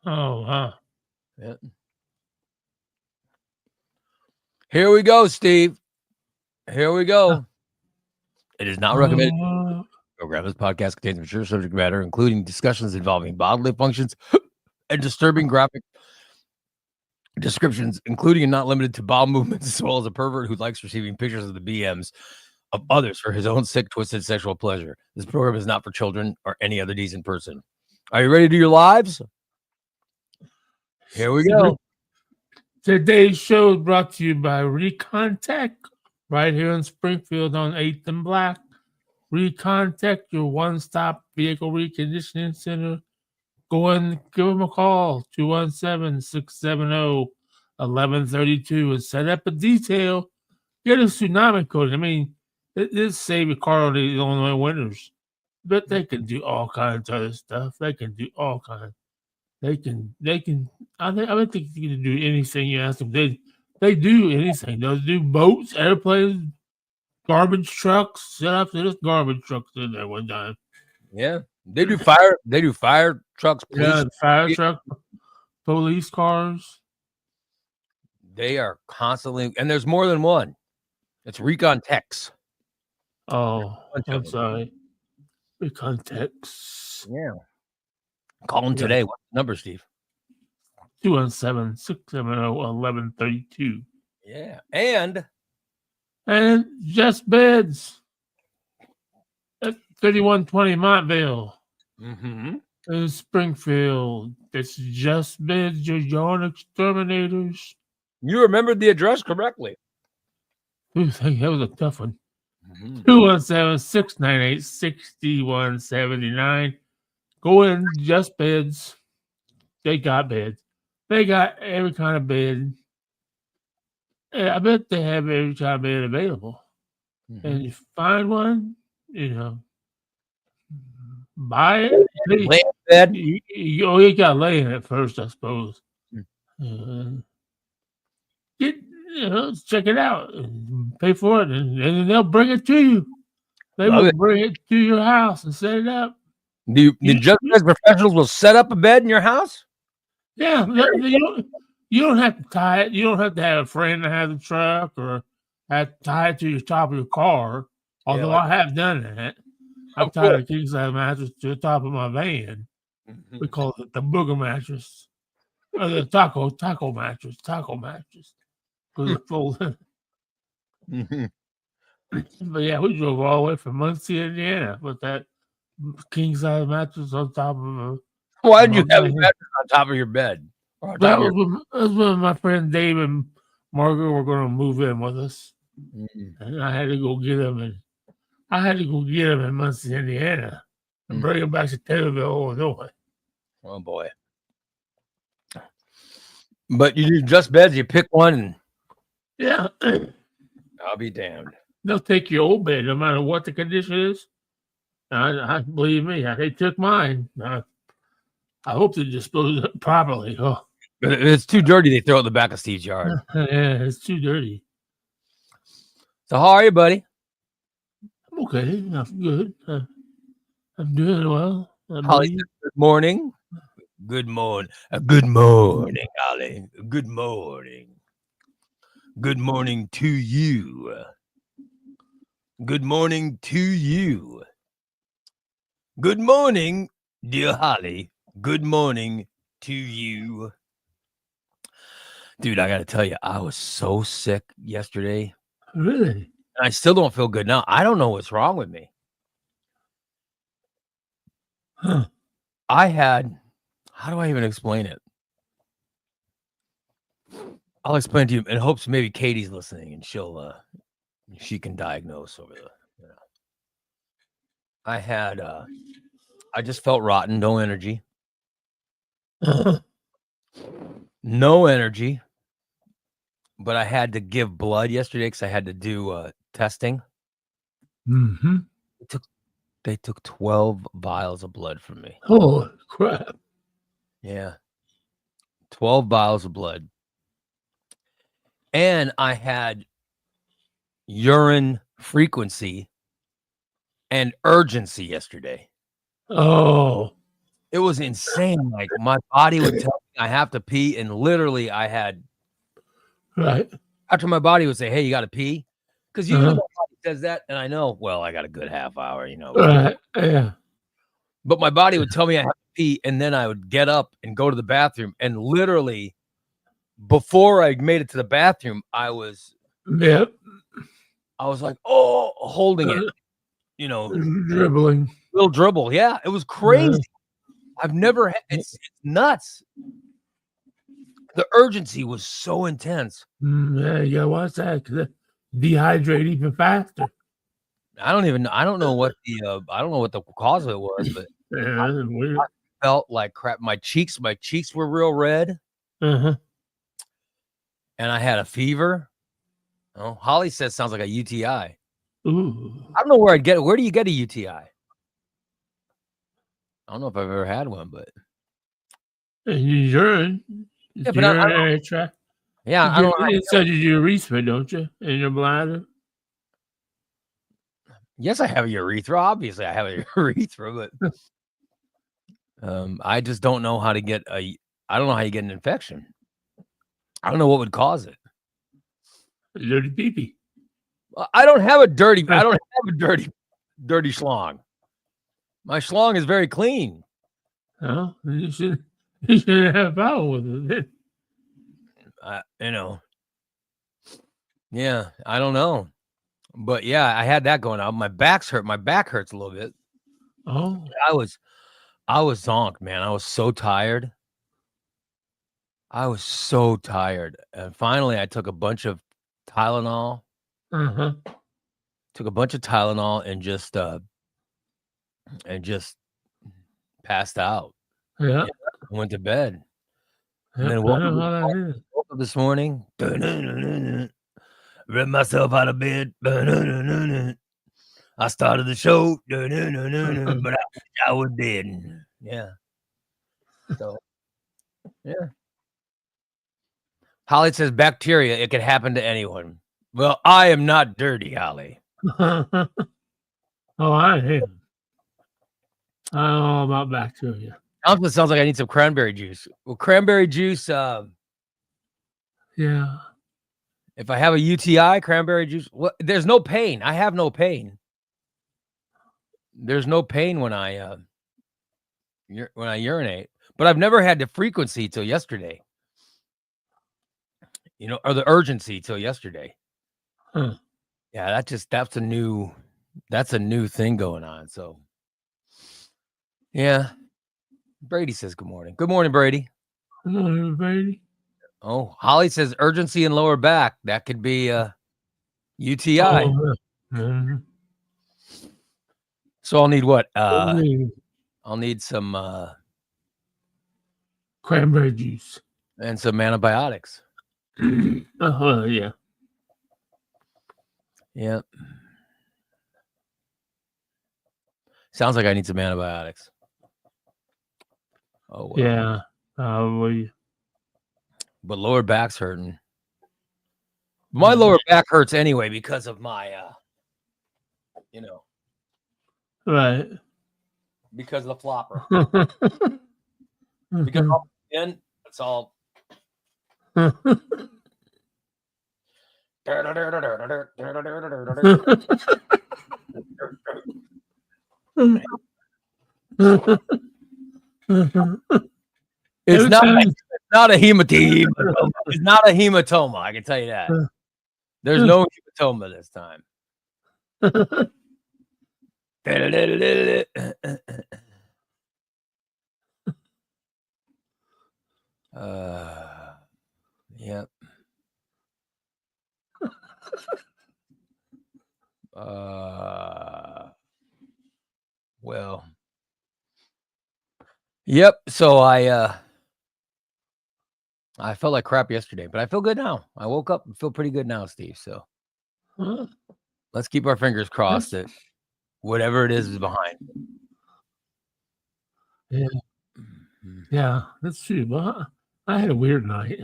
Oh, huh. Yeah. Here we go, Steve. Here we go. It is not recommended. Uh, Program. This podcast contains mature subject matter, including discussions involving bodily functions and disturbing graphic descriptions, including and not limited to bowel movements, as well as a pervert who likes receiving pictures of the BMs of others for his own sick, twisted sexual pleasure. This program is not for children or any other decent person. Are you ready to do your lives? Here we go. Today's show is brought to you by Recontact, right here in Springfield on 8th and Black. Recontact, your one-stop vehicle reconditioning center. Go and give them a call, 217-670-1132, and set up a detail. Get a tsunami code. I mean, this save your car on the Illinois winters. But they can do all kinds of other stuff. They can do all kinds. They can. I think they can do anything you ask them. They do anything. They'll do boats, airplanes, garbage trucks. Set up to this garbage trucks in there one time. Yeah. They do fire. They do fire trucks, police. Yeah, fire truck, police cars. They are constantly, and there's more than one. It's Recon Techs. Oh, I'm sorry. Recontext. Yeah. Call them today. What's the number, Steve? 217-670-1132. Yeah. And Just Beds at 3120 Montville. In Springfield. It's Just Beds, your yarn exterminators. you remembered the address correctly. Ooh, that was a tough one. 217-698-6179. Go in, Just Beds. They got beds. They got every kind of bed. I bet they have every kind of bed available. And you find one, buy it. Land bed. You got to lay in it first, I suppose. Check it out, and pay for it, and then they'll bring it to you. They will bring it to your house and set it up. The Just Beds professionals will set up a bed in your house? Yeah, you don't have to tie it. You don't have to have a friend that has a truck or have to tie it to the top of your car. Although I have done that. I've tied a king size mattress to the top of my van. We call it the booger mattress. Or the taco mattress. Because it folds in. But yeah, we drove all the way from Muncie, Indiana with that king size mattress on top of a. Why did you have a mattress on top of your bed? That was when my friend Dave and Margaret were going to move in with us. And I had to go get them in Muncie, Indiana, and bring them back to Taylorville, Illinois. Oh boy! But you do Just Beds. You pick one. And yeah, I'll be damned. They'll take your old bed, no matter what the condition is. I believe me, they took mine. I hope they disposed it properly. Oh. If it's too dirty, they throw it in the back of Steve's yard. Yeah, it's too dirty. So how are you, buddy? I'm okay. I'm good. I'm doing well. Holly, good morning. Good morning. Good morning, Holly. Good morning. Good morning to you. Good morning to you. Good morning, dear Holly. Good morning to you. Dude, I got to tell you, I was so sick yesterday. Really? And I still don't feel good now. I don't know what's wrong with me. Huh. How do I even explain it? I'll explain to you in hopes maybe Katie's listening and she can diagnose over there. I just felt rotten, no energy. No energy. But I had to give blood yesterday because I had to do testing. They took 12 vials of blood from me. Oh, crap. Yeah. 12 vials of blood. And I had urine frequency and urgency yesterday. Oh. It was insane. Like my body would tell me I have to pee, and literally I had Right. after my body would say, "Hey, you got to pee," because usually my body says that, and I know, well, I got a good half hour, Right. Yeah. But my body would tell me I have to pee, and then I would get up and go to the bathroom, and literally before I made it to the bathroom, I was Yep. like, oh, holding it, Dribbling. little dribble. Yeah, it was crazy. I've never had it's nuts. The urgency was so intense. Yeah, you gotta watch that because it dehydrate even faster. I don't know what the cause of it was, but Yeah, that's weird. I felt like crap. My cheeks were real red, Uh-huh. and I had a fever. Oh, Holly says sounds like a UTI. Ooh. I don't know where I'd get it. Where do you get a UTI? I don't know if I've ever had one, but And you urine. yeah, but I don't. Tract. Yeah, I don't know. It's such a urethra, don't you? In your bladder. Yes, I have a urethra. Obviously, I have a urethra, but I just don't know how to get I don't know how you get an infection. I don't know what would cause it. Dirty pee-pee. I don't have a dirty schlong. My schlong is very clean. Oh, you should have a problem with it. Yeah, I don't know. But yeah, I had that going on. My back's hurt. My back hurts a little bit. Oh. I was zonked, man. I was so tired. And finally I took a bunch of Tylenol. Uh-huh. Took a bunch of Tylenol and just passed out. Yeah. Went to bed. Yeah, And then woke up this morning. Read myself out of bed. I started the show, but I was dead. Yeah. So, yeah. Holly says bacteria, it could happen to anyone. Well, I am not dirty, Holly. Oh, I am. I know all about bacteria. It sounds like I need some cranberry juice. Well, cranberry juice, yeah. If I have a UTI, cranberry juice, there's no pain. I have no pain. There's no pain when I urinate, but I've never had the frequency till yesterday. Or the urgency till yesterday. Huh. Yeah, that's a new thing going on. So, yeah. Brady says good morning. Good morning, Brady. Good morning, Brady. Oh, Holly says urgency in lower back. That could be a UTI. Oh, yeah. So I'll need what? I'll need some cranberry juice and some antibiotics. Yeah. Yep. Sounds like I need some antibiotics. Oh, well. Yeah. Probably. But lower back's hurting. My lower back hurts anyway because of my, Right. Because of the flopper. Because then it's all. It's not a hematoma. It's not a hematoma. I can tell you that. There's no hematoma this time. Yep. Well. Yep. So I felt like crap yesterday, but I feel good now. I woke up and feel pretty good now, Steve. So let's keep our fingers crossed that whatever it is behind. Yeah. Yeah, that's true. Well, I had a weird night.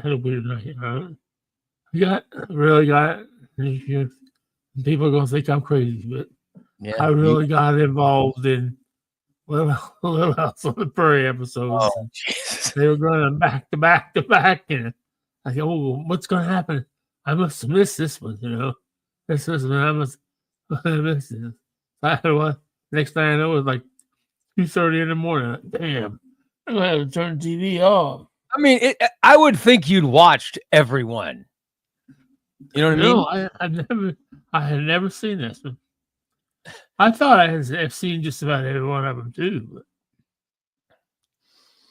People are gonna think I'm crazy, but Yeah, I really got involved in Little House on the Prairie episodes. Oh, Jesus. They were going back to back to back, and I go, "Oh, what's going to happen? I must have missed this one, you know. This is when I must have missed this." I had what? Next thing I know, it was like 2:30 in the morning. Like, damn, I'm gonna have to turn the TV off. I mean, I would think you'd watched everyone. You know what I mean? No, I had never seen this one. I thought I had seen just about every one of them too. But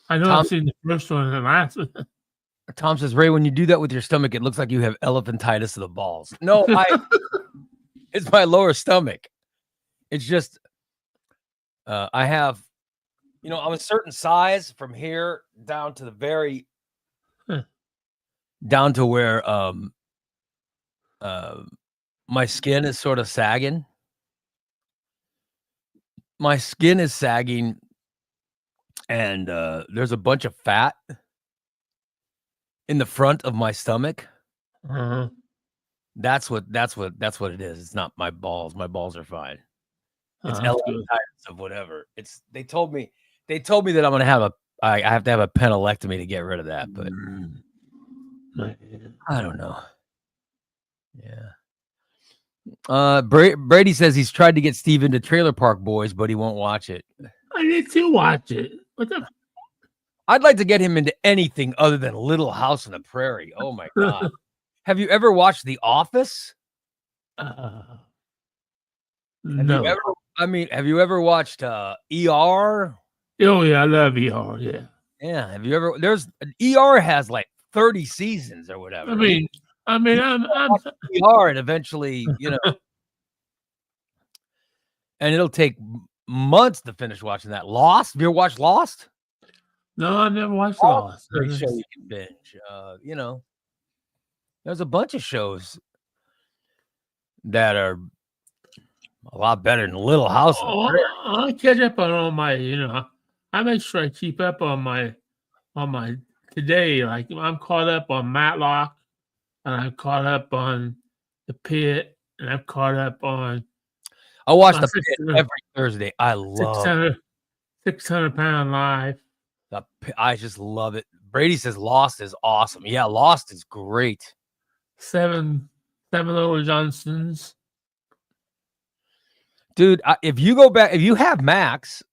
I know I've seen the first one and the last one. Tom says, Ray, when you do that with your stomach, it looks like you have elephantitis of the balls. No, it's my lower stomach. It's just, I have, I'm a certain size from here down to the very, down to where my skin is sort of sagging. My skin is sagging, and there's a bunch of fat in the front of my stomach. Uh-huh. That's what it is. It's not my balls. My balls are fine. It's Good. elephantitis of whatever. They told me that I'm gonna have I have to have a penelectomy to get rid of that, but I don't know. Yeah. Brady says he's tried to get Steve into Trailer Park Boys, but he won't watch it. I need to watch it. What the? I'd like to get him into anything other than Little House on the Prairie. Oh my God. Have you ever watched The Office? No. Have you ever watched ER? Oh yeah, I love ER. Yeah. Yeah. Have you ever? ER has like 30 seasons or whatever. I mean, I'm ER, and eventually, and it'll take months to finish watching that. Lost? Have you ever watched Lost? No, I never watched Lost. Great show you can binge. There's a bunch of shows that are a lot better than Little House. I catch up on all my, I make sure I keep up on my today. Like I'm caught up on Matlock, and I'm caught up on The Pit, and I'm caught up on. I watch The Pit every Thursday. I love 600-pound life. I just love it. Brady says Lost is awesome. Yeah, Lost is great. Seven Little Johnsons. Dude, if you go back, if you have Max,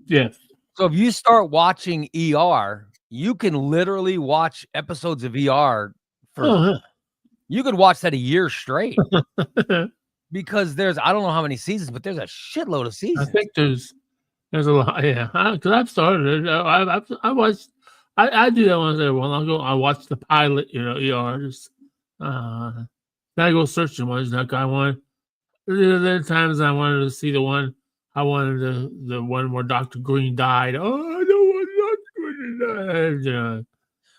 yes. So if you start watching ER, you can literally watch episodes of ER for. You could watch that a year straight because I don't know how many seasons, but there's a shitload of seasons. I think there's a lot. Yeah, because I've started it. I watched. I do that once every while. I watch the pilot. ER. Just then I go searching ones that I want. There are times I wanted to see the one. I wanted the one where Dr. Green died. Oh, I don't want Dr. Green to die.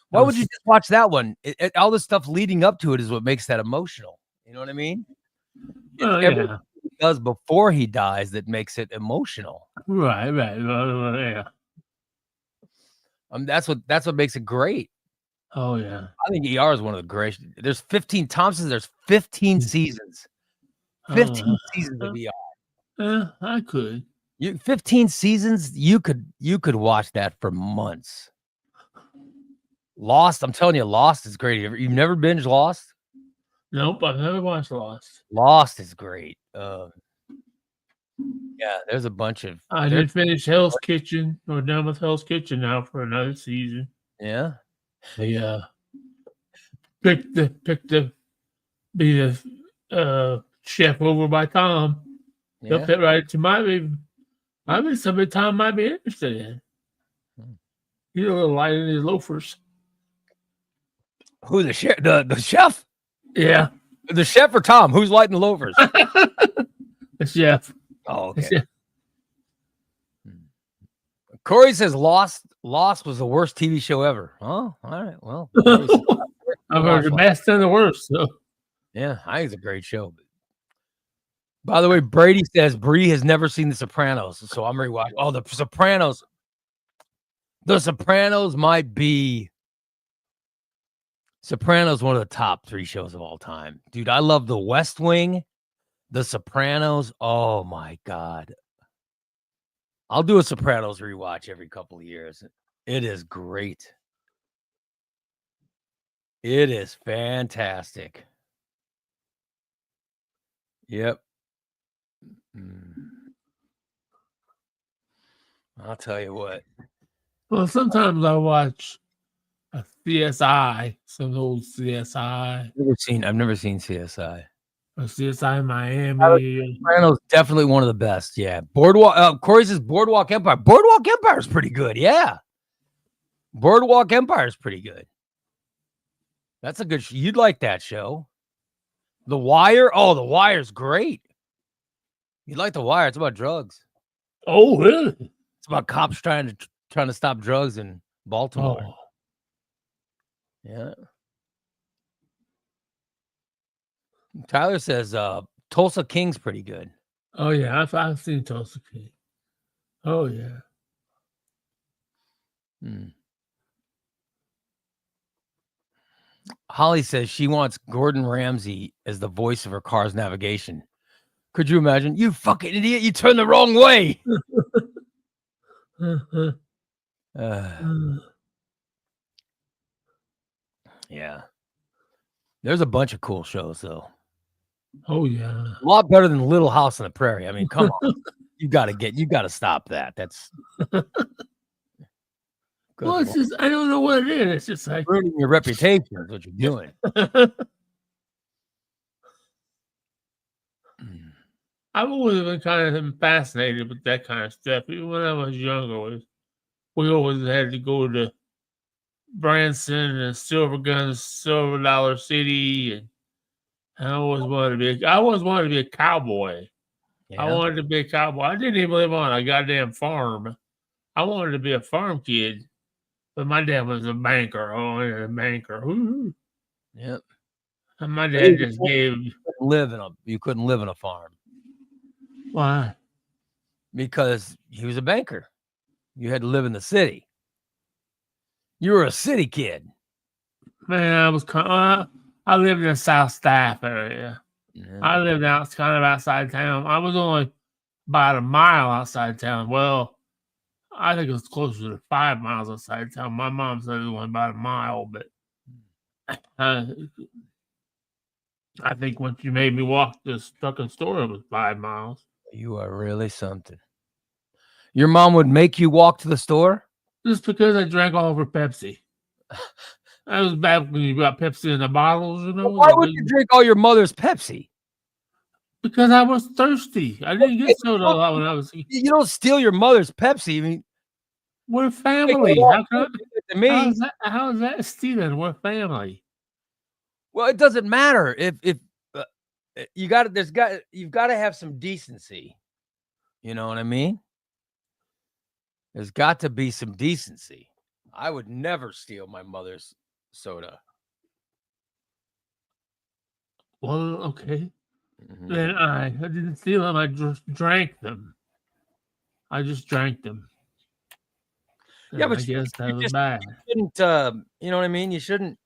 Why would you just watch that one? All the stuff leading up to it is what makes that emotional. You know what I mean? Yeah. He does before he dies that makes it emotional. Right. Yeah. That's what makes it great. Oh yeah. I think ER is one of the great. There's 15. Tom says there's 15 seasons. 15 seasons of ER. I could. 15 seasons. You could watch that for months. Lost. I'm telling you, Lost is great. You've never binged Lost? Nope, I've never watched Lost. Lost is great. Yeah, there's a bunch of. I did finish Hell's Kitchen. We're done with Hell's Kitchen now for another season. Yeah. They picked the chef over by Tom. Yeah. They'll fit right to might be somebody Tom might be interested in. He's a little light in his loafers. Who, the chef? The chef? Yeah. The chef or Tom? Who's lighting the loafers? The chef. Oh, okay. Corey says Lost was the worst TV show ever. Oh, all right. Well, I've heard the best and the worst. So. Yeah, I think it's a great show. By the way, Brady says Bree has never seen The Sopranos, so I'm rewatching. Oh, The Sopranos. The Sopranos might be. Sopranos, one of the top 3 shows of all time. Dude, I love The West Wing, The Sopranos. Oh, my God. I'll do a Sopranos rewatch every couple of years. It is great. It is fantastic. Yep. I'll tell you what. Well, sometimes I watch a CSI, some old CSI. I've never seen CSI. Or CSI Miami. Sopranos definitely one of the best. Yeah. Boardwalk. Corey says Boardwalk Empire. Boardwalk Empire is pretty good. Yeah. Boardwalk Empire is pretty good. That's a good. You'd like that show. The Wire. Oh, The Wire's great. You'd like The Wire. It's about drugs. Oh, really? It's about cops trying to stop drugs in Baltimore. Oh. Yeah. Tyler says Tulsa King's pretty good. Oh yeah, I've seen Tulsa King. Oh yeah. Holly says she wants Gordon Ramsay as the voice of her car's navigation. Could you imagine? You fucking idiot! You turned the wrong way. Yeah. There's a bunch of cool shows though. Oh yeah. A lot better than Little House on the Prairie. I mean, come on. You gotta stop that. That's well, it's just I don't know what it is. It's just like ruining your reputation is what you're doing. I've always been kind of fascinated with that kind of stuff. Even when I was younger, we always had to go to Branson and Silver Guns, Silver Dollar City, and I always wanted to be a cowboy. Yeah. I wanted to be a cowboy. I didn't even live on a goddamn farm. I wanted to be a farm kid, but my dad was a banker. Oh, a banker. Ooh. Yep. And my dad just gave. You couldn't live in a farm. Why? Because he was a banker. You had to live in the city. You were a city kid. Man, I lived in the South Staff area. Yeah. I lived kind of outside town. I was only about a mile outside town. Well, I think it was closer to 5 miles outside town. My mom said it was only about a mile, but I think once you made me walk to the fucking store, it was 5 miles. You are really something. Your mom would make you walk to the store? Just because I drank all of her Pepsi. That was bad when you got Pepsi in the bottles, you know. Well, why would you drink all your mother's Pepsi? Because I was thirsty. I didn't get soda a lot when I was. You don't steal your mother's Pepsi. I mean, we're family. How is that stealing? We're family. Well, it doesn't matter if you've got to have some decency. You know what I mean? There's got to be some decency. I would never steal my mother's soda. Well, okay. Mm-hmm. Then I didn't steal them. I just drank them. Yeah, but I guess that was bad. You shouldn't, you know what I mean? You shouldn't,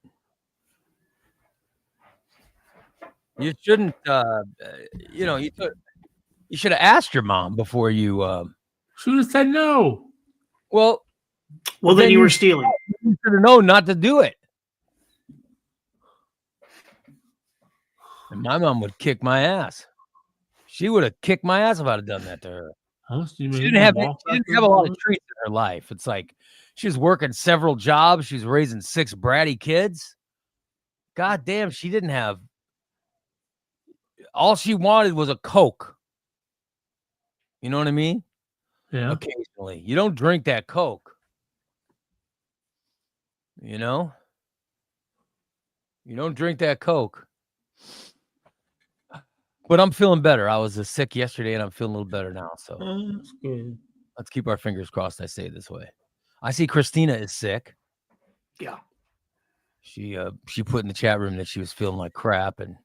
you should have asked your mom before you, she would have said no. Well, then you were stealing. You should have known not to do it. And my mom would kick my ass. She would have kicked my ass if I'd have done that to her. She didn't have a lot of treats in her life. It's like she was working several jobs. She was raising 6 bratty kids. God damn, she didn't have. All she wanted was a Coke. You know what I mean? Yeah. Occasionally. You don't drink that Coke. You know? You don't drink that Coke. But I'm feeling better. I was sick yesterday, and I'm feeling a little better now. So that's good. Let's keep our fingers crossed. I say it this way. I see Christina is sick. Yeah. She put in the chat room that she was feeling like crap, and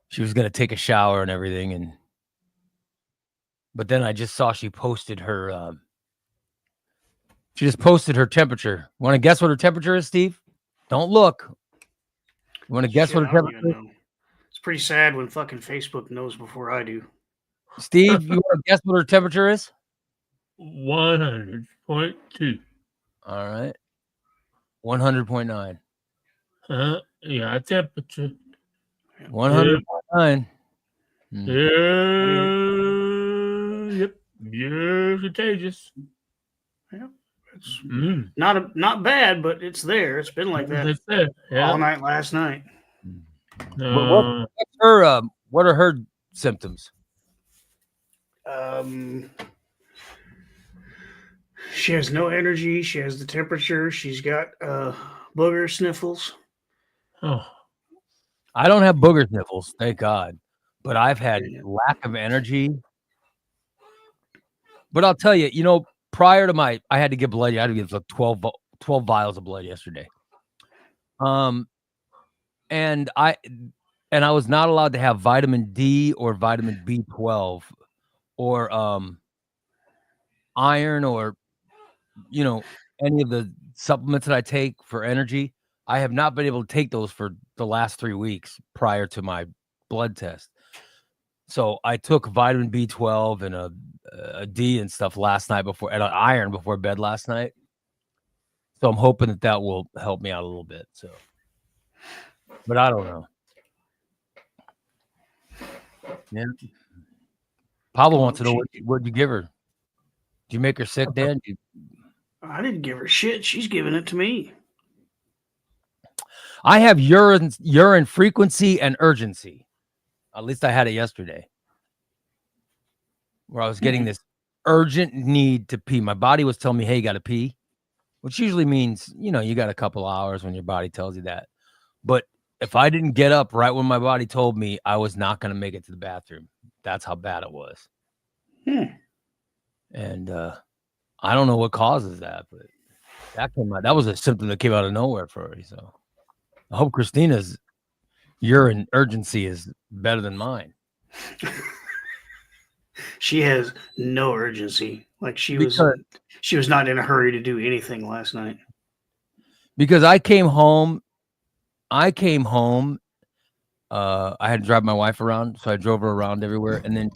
she was gonna take a shower and everything. But then I just saw she posted her. She just posted her temperature. Want to guess what her temperature is, Steve? Don't look. You want to guess what her temperature is? It's pretty sad when fucking Facebook knows before I do. Steve, you want to guess what her temperature is? 100.2. All right. 100.9. Yeah, temperature. 100.9. Yep. You're contagious. Yeah, it's Mm. not bad, but it's there. It's been like that It's there. all Yeah. night last night. What are her symptoms? She has no energy. She has the temperature. She's got booger sniffles. Oh. I don't have booger sniffles, thank God. But I've had lack of energy. But I'll tell you, prior to I had to give blood. I had to give like 12 vials of blood yesterday. And I was not allowed to have vitamin D or vitamin B12 or iron or any of the supplements that I take for energy. I have not been able to take those for the last 3 weeks prior to my blood test. So I took vitamin B12 and a D and stuff last night and an iron before bed last night. So I'm hoping that will help me out a little bit. So, but I don't know. Yeah. Pablo wants to know what you give her. Did you make her sick, Dan? I didn't give her shit. She's giving it to me. I have urine frequency and urgency. At least I had it yesterday, where I was getting this urgent need to pee. My body was telling me, hey, you got to pee, which usually means, you got a couple hours when your body tells you that. But if I didn't get up right when my body told me, I was not going to make it to the bathroom. That's how bad it was. And I don't know what causes that, but that was a symptom that came out of nowhere for her. So I hope Christina's urine urgency is better than mine. She has no urgency. Like she was not in a hurry to do anything last night. Because I came home. I had to drive my wife around, so I drove her around everywhere, and then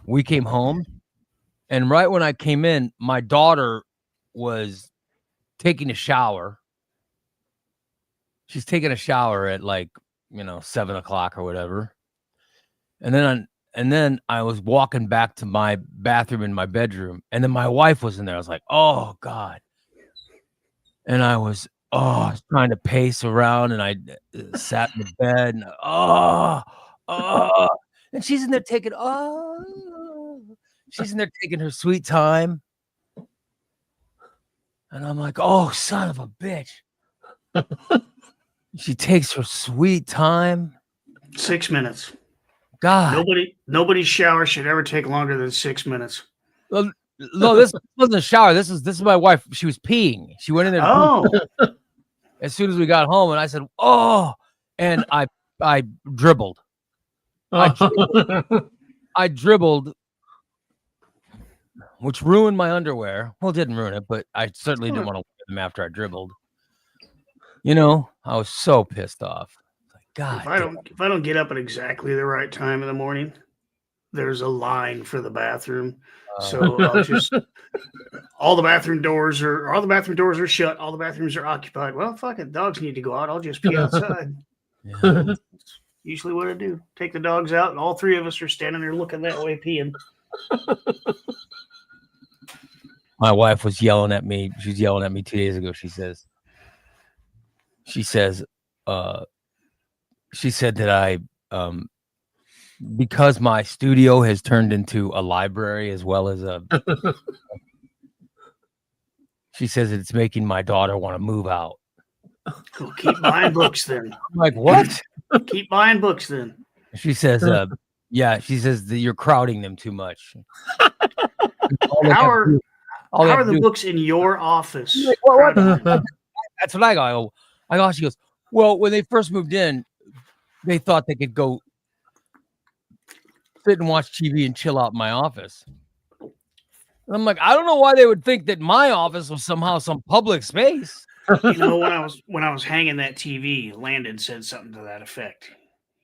we came home. And right when I came in, my daughter was taking a shower. She's taking a shower at 7:00 or whatever. And then I was walking back to my bathroom in my bedroom, and then my wife was in there. I was like, oh God. And I was trying to pace around, and I sat in the bed, and and she's in there taking her sweet time. And I'm like, oh, son of a bitch. She takes her sweet time. 6 minutes. God. Nobody's shower should ever take longer than 6 minutes. No, this wasn't a shower. This is my wife. She was peeing. She went in there. As soon as we got home, and I said, oh, and I dribbled. I dribbled, which ruined my underwear. Well, it didn't ruin it, but I certainly didn't want to wear them after I dribbled. I was so pissed off. Like, God, if I don't get up at exactly the right time in the morning, there's a line for the bathroom. So I'll just all the bathroom doors are shut. All the bathrooms are occupied. Well, fuck it. Dogs need to go out. I'll just pee outside. Yeah. That's usually what I do. Take the dogs out, and all three of us are standing there looking that way, peeing. My wife was yelling at me. She was yelling at me 2 days ago. She said that I because my studio has turned into a library as well as she says it's making my daughter want to move out. Well, keep buying books then. I'm like, what? Keep buying books then. She says, she says that you're crowding them too much. How are the books in your office? Like, that's what I go. She goes, well, when they first moved in, they thought they could go sit and watch TV and chill out in my office. And I'm like, I don't know why they would think that my office was somehow some public space. When I was hanging that TV, Landon said something to that effect.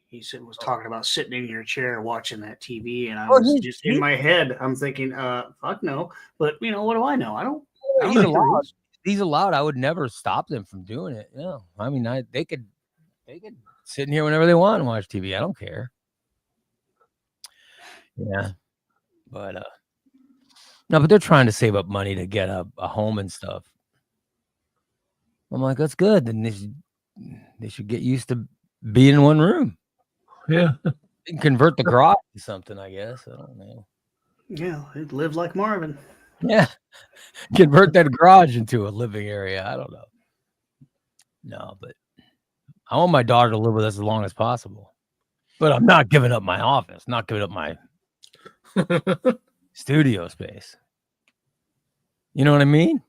He said was talking about sitting in your chair watching that TV, and I Oh, was just in my head. I'm thinking, fuck no. But what do I know? I don't he's make the allowed. rules. He's allowed. I would never stop them from doing it. Yeah, I mean, they could sit in here whenever they want and watch TV. I don't care. Yeah, but no, but they're trying to save up money to get a home and stuff. I'm like, that's good. Then they should get used to being in one room. Yeah. They can convert the garage to something, I guess. I don't know. Yeah, it lived like Marvin. Yeah, convert that garage into a living area. I don't know. No, but I want my daughter to live with us as long as possible. But I'm not giving up my office, not giving up my studio space. You know what I mean?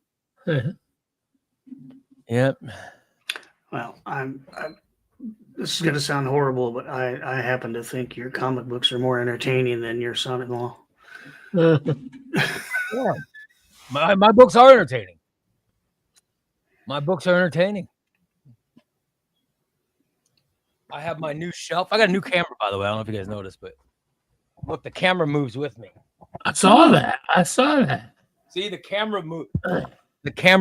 Yep. Well, this is going to sound horrible, but I happen to think your comic books are more entertaining than your son-in-law. Yeah. My books are entertaining. My books are entertaining. I have my new shelf. I got a new camera, by the way. I don't know if you guys noticed, but look, the camera moves with me. I saw that. See, the camera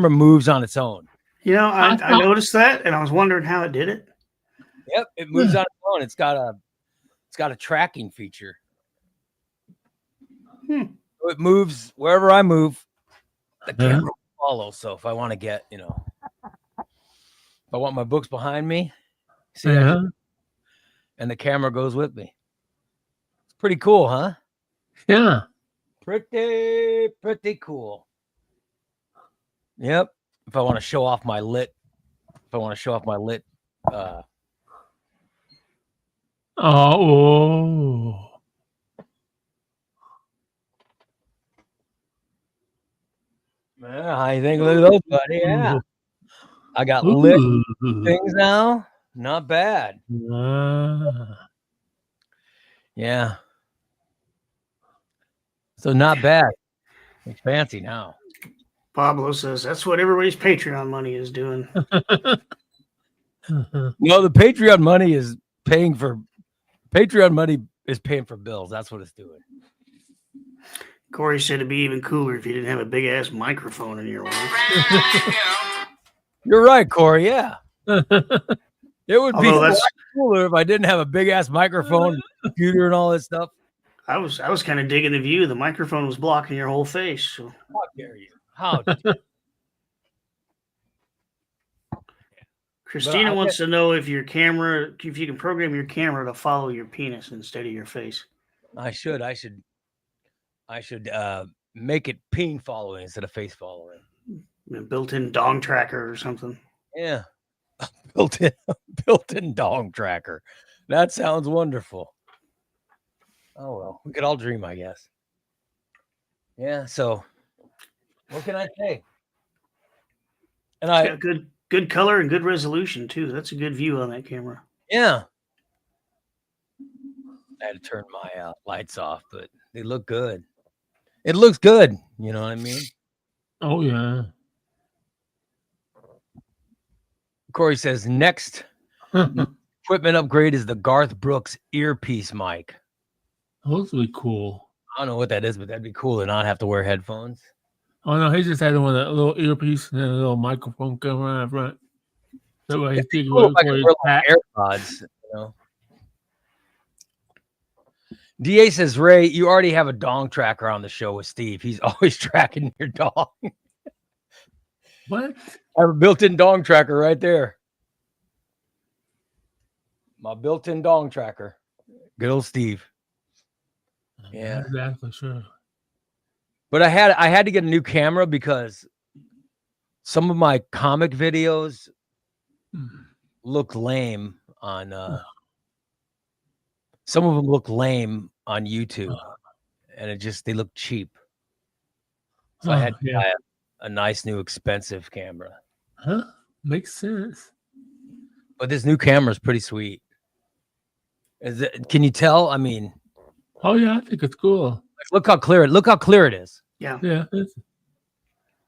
moves on its own. I noticed that, and I was wondering how it did it. Yep, it moves on its own. It's got a tracking feature. So it moves wherever I move. The camera will follow. So if I want to get, if I want my books behind me, see, and the camera goes with me. It's pretty cool, huh? Yeah. Pretty cool. Yep. If I want to show off my lit. Oh. Yeah, I think look at those, buddy. Yeah. I got lit things now. Not bad. Yeah. So not bad. It's fancy now. Pablo says that's what everybody's Patreon money is doing. No, the Patreon money is paying for bills. That's what it's doing. Corey said it'd be even cooler if you didn't have a big ass microphone in your life. You're right, Corey. Yeah. It would be Although cooler if I didn't have a big ass microphone, computer, and all this stuff. I was kind of digging the view. The microphone was blocking your whole face. So. How dare you? How dare you? Christina wants to know if you can program your camera to follow your penis instead of your face. I should make it peen following instead of face following. A built-in dong tracker or something. Yeah. built-in dong tracker. That sounds wonderful. Oh well, we could all dream, I guess. Yeah, so what can I say? And it's got good color and good resolution too. That's a good view on that camera. Yeah. I had to turn my lights off, but they look good. It looks good. You know what I mean? Oh, yeah. Corey says, next equipment upgrade is the Garth Brooks earpiece mic. Those would be cool. I don't know what that is, but that'd be cool to not have to wear headphones. Oh, no, he just had one with a little earpiece and then a little microphone coming out front. That way he's speaking cool with his AirPods, DA says, Ray, you already have a dong tracker on the show with Steve. He's always tracking your dong. What? I have a built-in dong tracker right there. My built-in dong tracker. Good old Steve. Yeah. Exactly, sure. But I had to get a new camera because some of my comic videos look lame on some of them look lame on YouTube, and they look cheap. So I had to buy a nice new expensive camera. Huh? Makes sense. But this new camera is pretty sweet. Can you tell? I mean, oh yeah, I think it's cool. Look how clear it is. Yeah. Yeah.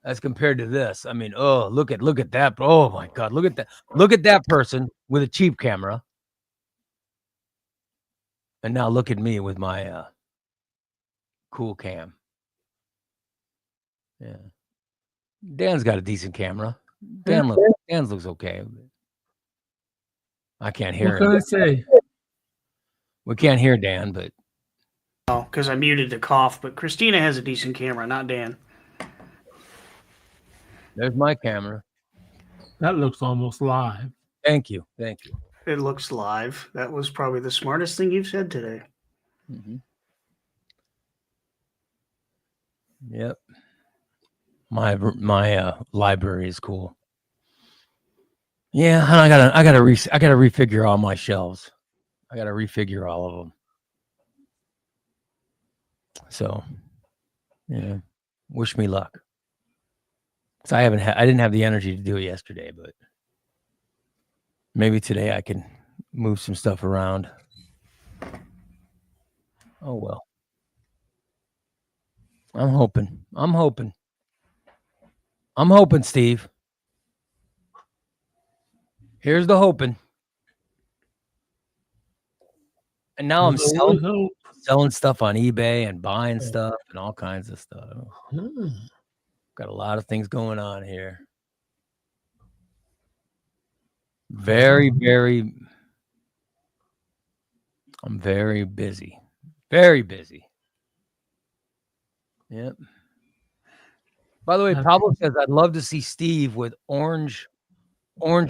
As compared to this. I mean, oh, look at that. Oh my God. Look at that. Look at that person with a cheap camera. And now look at me with my cool cam. Yeah. Dan's got a decent camera. Dan's looks okay. I can't hear What can him. I say? We can't hear Dan, but Oh, because I muted the cough. But Christina has a decent camera, not Dan. there's my camera. That looks almost live. Thank you. Thank you. It looks live. That was probably the smartest thing you've said today. Mm-hmm. Yep. My library is cool. Yeah, I gotta refigure all my shelves. I gotta refigure all of them. So, yeah, wish me luck. So I didn't have the energy to do it yesterday, but maybe today I can move some stuff around. Oh well. I'm hoping, Steve. Here's the hoping. And now I'm selling stuff on eBay and buying stuff and all kinds of stuff. Got a lot of things going on here. Very, very. I'm very busy. Very busy. Yep. By the way, Pablo says I'd love to see Steve with orange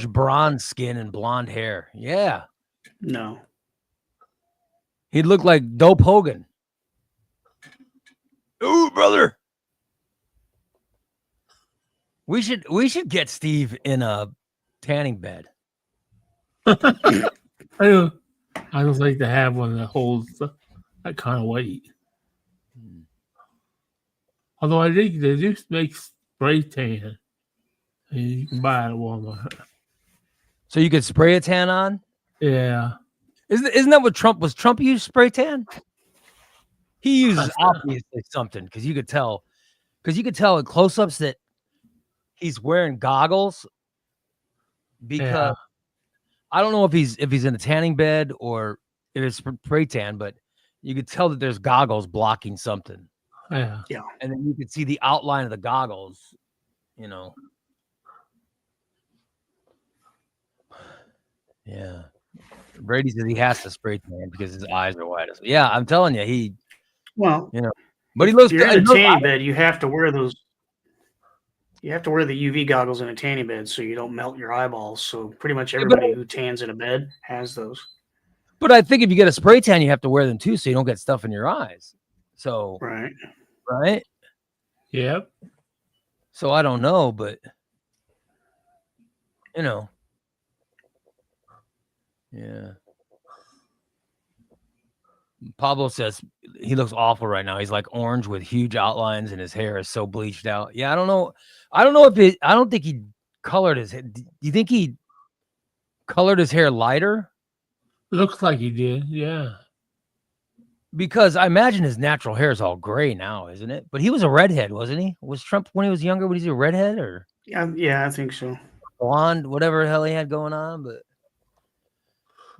bronze skin and blonde hair. Yeah. No. He'd look like Dope Hogan. Ooh, brother. We should get Steve in a tanning bed. I just like to have one that holds that kind of weight. Although I think they do make spray tan. And you can buy it at Walmart. So you could spray a tan on? Yeah. Isn't that what Trump was? Trump used spray tan? He uses obviously something because you could tell in close-ups that he's wearing goggles because I don't know if he's in a tanning bed or if it's spray tan, but you could tell that there's goggles blocking something. Yeah. And then you could see the outline of the goggles, you know. Yeah. Brady says he has to spray tan because his eyes are wide. Yeah, I'm telling you, but he looks good. You're in a tanning bed, you have to wear those. You have to wear the UV goggles in a tanning bed so you don't melt your eyeballs. So pretty much everybody who tans in a bed has those. But I think if you get a spray tan, you have to wear them too so you don't get stuff in your eyes. So right? Yep. So I don't know, but yeah. Pablo says he looks awful right now. He's like orange with huge outlines and his hair is so bleached out. Yeah, I don't know if I don't think he colored his hair. Do you think he colored his hair lighter? Looks like he did, yeah. Because I imagine his natural hair is all gray now, isn't it? But he was a redhead, wasn't he? Was Trump when he was younger? Was he a redhead or? Yeah, I think so. Blonde, whatever the hell he had going on,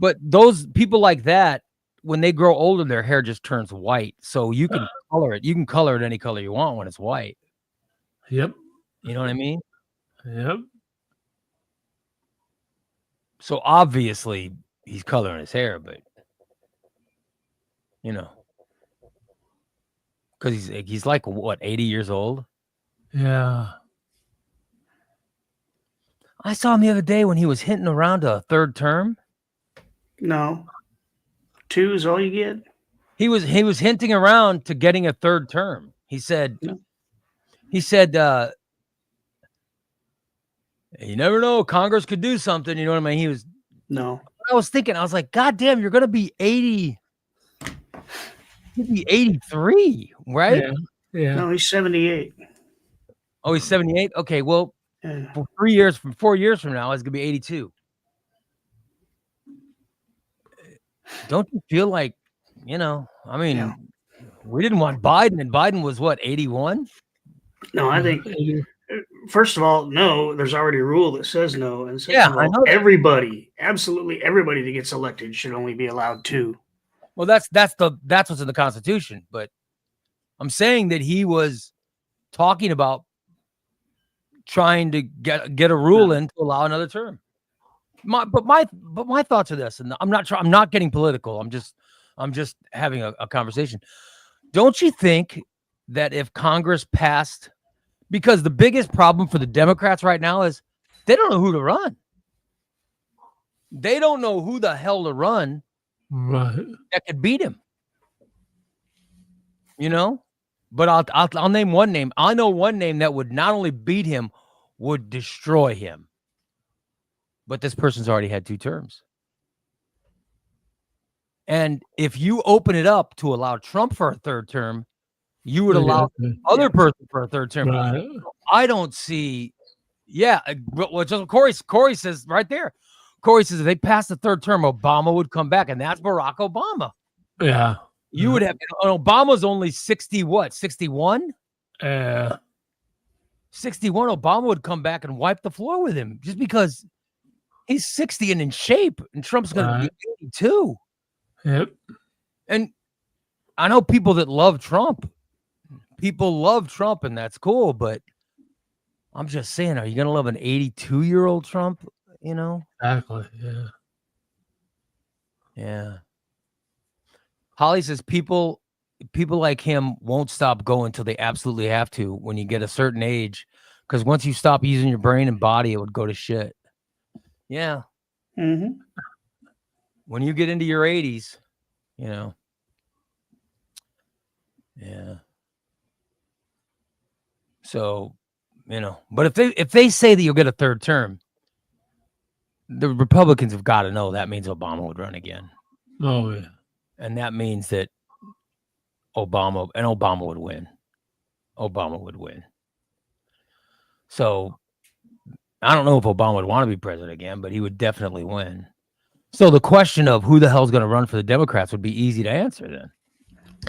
but those people like that, when they grow older, their hair just turns white. So you can color it. You can color it any color you want when it's white. Yep. You know what I mean? Yep. So obviously he's coloring his hair, but because he's like what, 80 years old? Yeah. I saw him the other day when he was hinting around a third term. No. 2 is all you get? He was hinting around to getting a third term. He said, you never know. Congress could do something. You know what I mean? I was thinking, I was like, God damn, you're going to be 80. You'd be 83, right? Yeah. No, he's 78. Oh, he's 78? Okay, well, for 4 years from now, it's going to be 82. Don't you feel like, we didn't want Biden, and Biden was what, 81? No, I think, first of all, no, there's already a rule that says no. And second of all, I know everybody, absolutely everybody that gets elected should only be allowed 2. Well, that's what's in the Constitution. But I'm saying that he was talking about trying to get a rule in to allow another term. My thoughts are this, and I'm not getting political. I'm just having a conversation. Don't you think that if Congress passed, because the biggest problem for the Democrats right now is they don't know who to run. They don't know who the hell to run that could beat him. You know, but I'll name one name. I know one name that would not only beat him, would destroy him. But this person's already had 2 terms. And if you open it up to allow Trump for a 3rd term, you would allow other person for a 3rd term. Right. I don't see. Yeah. Well, just Corey says right there. Corey says if they pass the 3rd term, Obama would come back, and that's Barack Obama. Yeah. You would have Obama's only 61? Yeah. 61. Obama would come back and wipe the floor with him just because he's 60 and in shape, and Trump's going to be 82. Yep. And I know people that love Trump. People love Trump, and that's cool. But I'm just saying, are you going to love an 82-year-old Trump? You know? Exactly. Yeah. Yeah. Holly says people like him won't stop going until they absolutely have to when you get a certain age, because once you stop using your brain and body, it would go to shit. Yeah. Mm-hmm. When you get into your 80s, you know. Yeah. So, you know, but if they say that you'll get a 3rd term, the Republicans have got to know that means Obama would run again. Oh yeah. And that means that Obama would win. Obama would win. So I don't know if Obama would want to be president again, but he would definitely win. So the question of who the hell's going to run for the Democrats would be easy to answer then.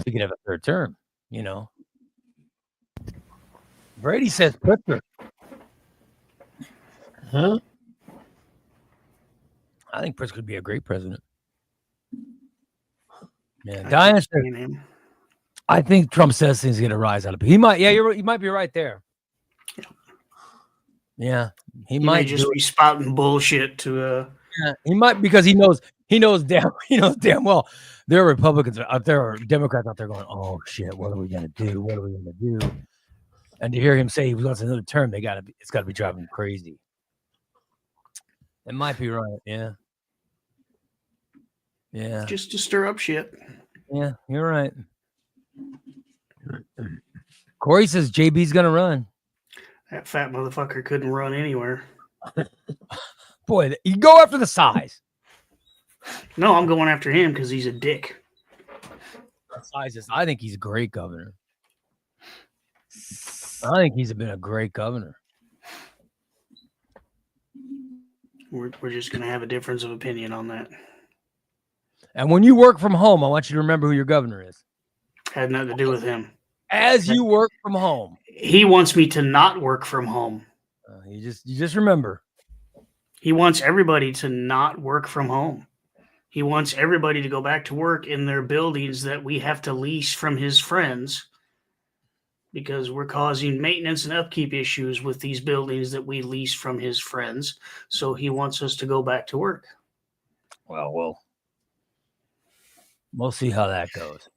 You could have a 3rd term, you know. Brady says Pritzker. Huh? I think Pritzker could be a great president. Yeah, Diane said, I think Trump says things are going to rise out of it. He might. Yeah, you might be right there. Yeah, he might just be spouting bullshit to. Yeah, he might, because he knows damn well there are Republicans out there or Democrats out there going, oh shit, what are we gonna do? What are we gonna do? And to hear him say he wants another term, it's gotta be driving him crazy. It might be right, yeah. Yeah. Just to stir up shit. Yeah, you're right. Corey says JB's gonna run. That fat motherfucker couldn't run anywhere. Boy, you go after the size. No, I'm going after him because he's a dick. I think he's a great governor. I think he's been a great governor. We're just going to have a difference of opinion on that. And when you work from home, I want you to remember who your governor is. Had nothing to do with him. As you work from home. He wants me to not work from home. You just remember. He wants everybody to not work from home. He wants everybody to go back to work in their buildings that we have to lease from his friends, because we're causing maintenance and upkeep issues with these buildings that we lease from his friends. So he wants us to go back to work. Well, we'll see how that goes.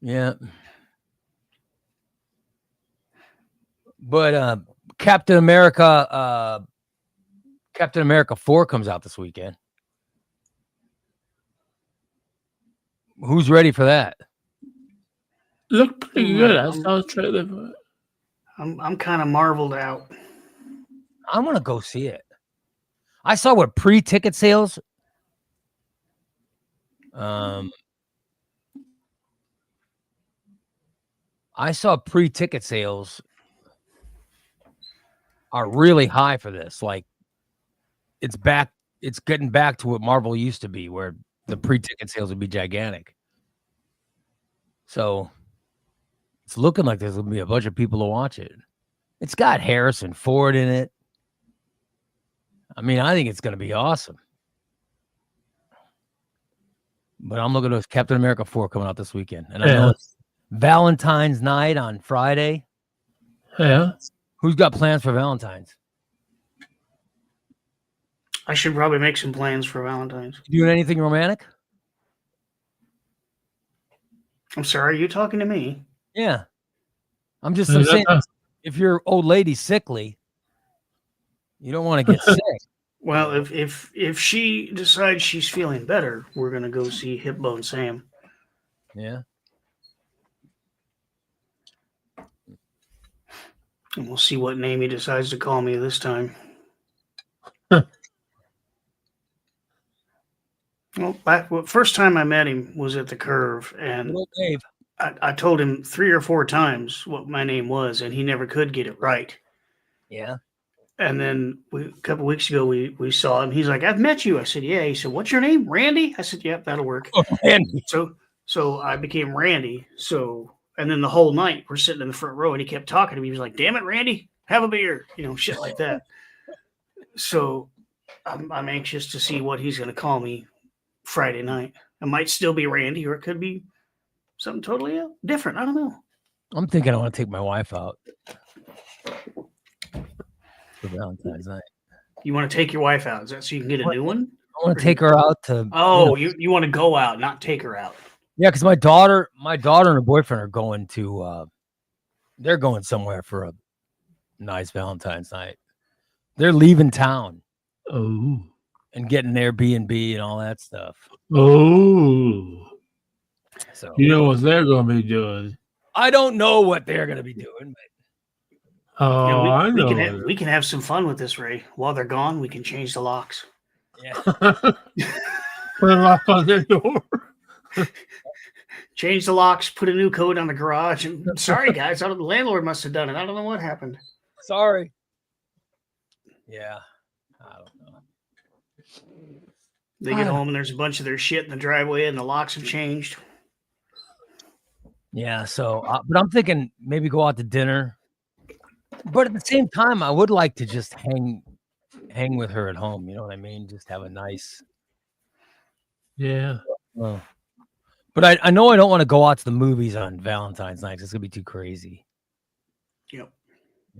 Yeah. But Captain America 4 comes out this weekend. Who's ready for that? Looked pretty good. I saw the trailer for it. I'm kind of marveled out. I want to go see it. I saw what pre-ticket sales. I saw pre-ticket sales are really high for this. Like, it's getting back to what Marvel used to be, where the pre-ticket sales would be gigantic. So it's looking like there's going to be a bunch of people to watch it. It's got Harrison Ford in it. I mean, I think it's going to be awesome. But I'm looking at Captain America 4 coming out this weekend. And I know it's Valentine's night on Friday. Yeah. Who's got plans for Valentine's? I should probably make some plans for Valentine's. You doing anything romantic? I'm sorry, are you talking to me? Yeah. I'm saying, if your old lady's sickly, you don't want to get sick. Well, if she decides she's feeling better, we're gonna go see Hip Bone Sam. Yeah. And we'll see what name he decides to call me this time. Well, first time I met him was at the Curve, and Hello, Dave. I told him 3 or 4 times what my name was, and he never could get it right. Yeah. And then a couple weeks ago, we saw him. He's like, "I've met you." I said, "Yeah." He said, "What's your name, Randy?" I said, "Yep, that'll work." Oh, Randy. So I became Randy. And then the whole night we're sitting in the front row, and he kept talking to me. He was like, "Damn it, Randy, have a beer," shit like that. So I'm anxious to see what he's going to call me Friday night. It might still be Randy, or it could be something totally different. I don't know. I'm thinking I want to take my wife out for Valentine's night. You want to take your wife out? Is that so you can get a new one? I want to take her out to. Oh, you want to go out, not take her out. Yeah, because my daughter and her boyfriend are going to. They're going somewhere for a nice Valentine's night. They're leaving town. Oh. And getting Airbnb and all that stuff. Oh. So you know what they're going to be doing? I don't know what they're going to be doing. But I know. We can have some fun with this, Ray. While they're gone, we can change the locks. Yeah. Put a lock on their door. Change the locks, put a new code on the garage. And sorry, guys, the landlord must have done it. I don't know what happened. Sorry. Yeah. I don't know. They get home and there's a bunch of their shit in the driveway and the locks have changed. Yeah. So, but I'm thinking maybe go out to dinner. But at the same time, I would like to just hang with her at home. You know what I mean? Just have a nice. Yeah. Well, but I know I don't want to go out to the movies on Valentine's night. It's gonna be too crazy. Yep.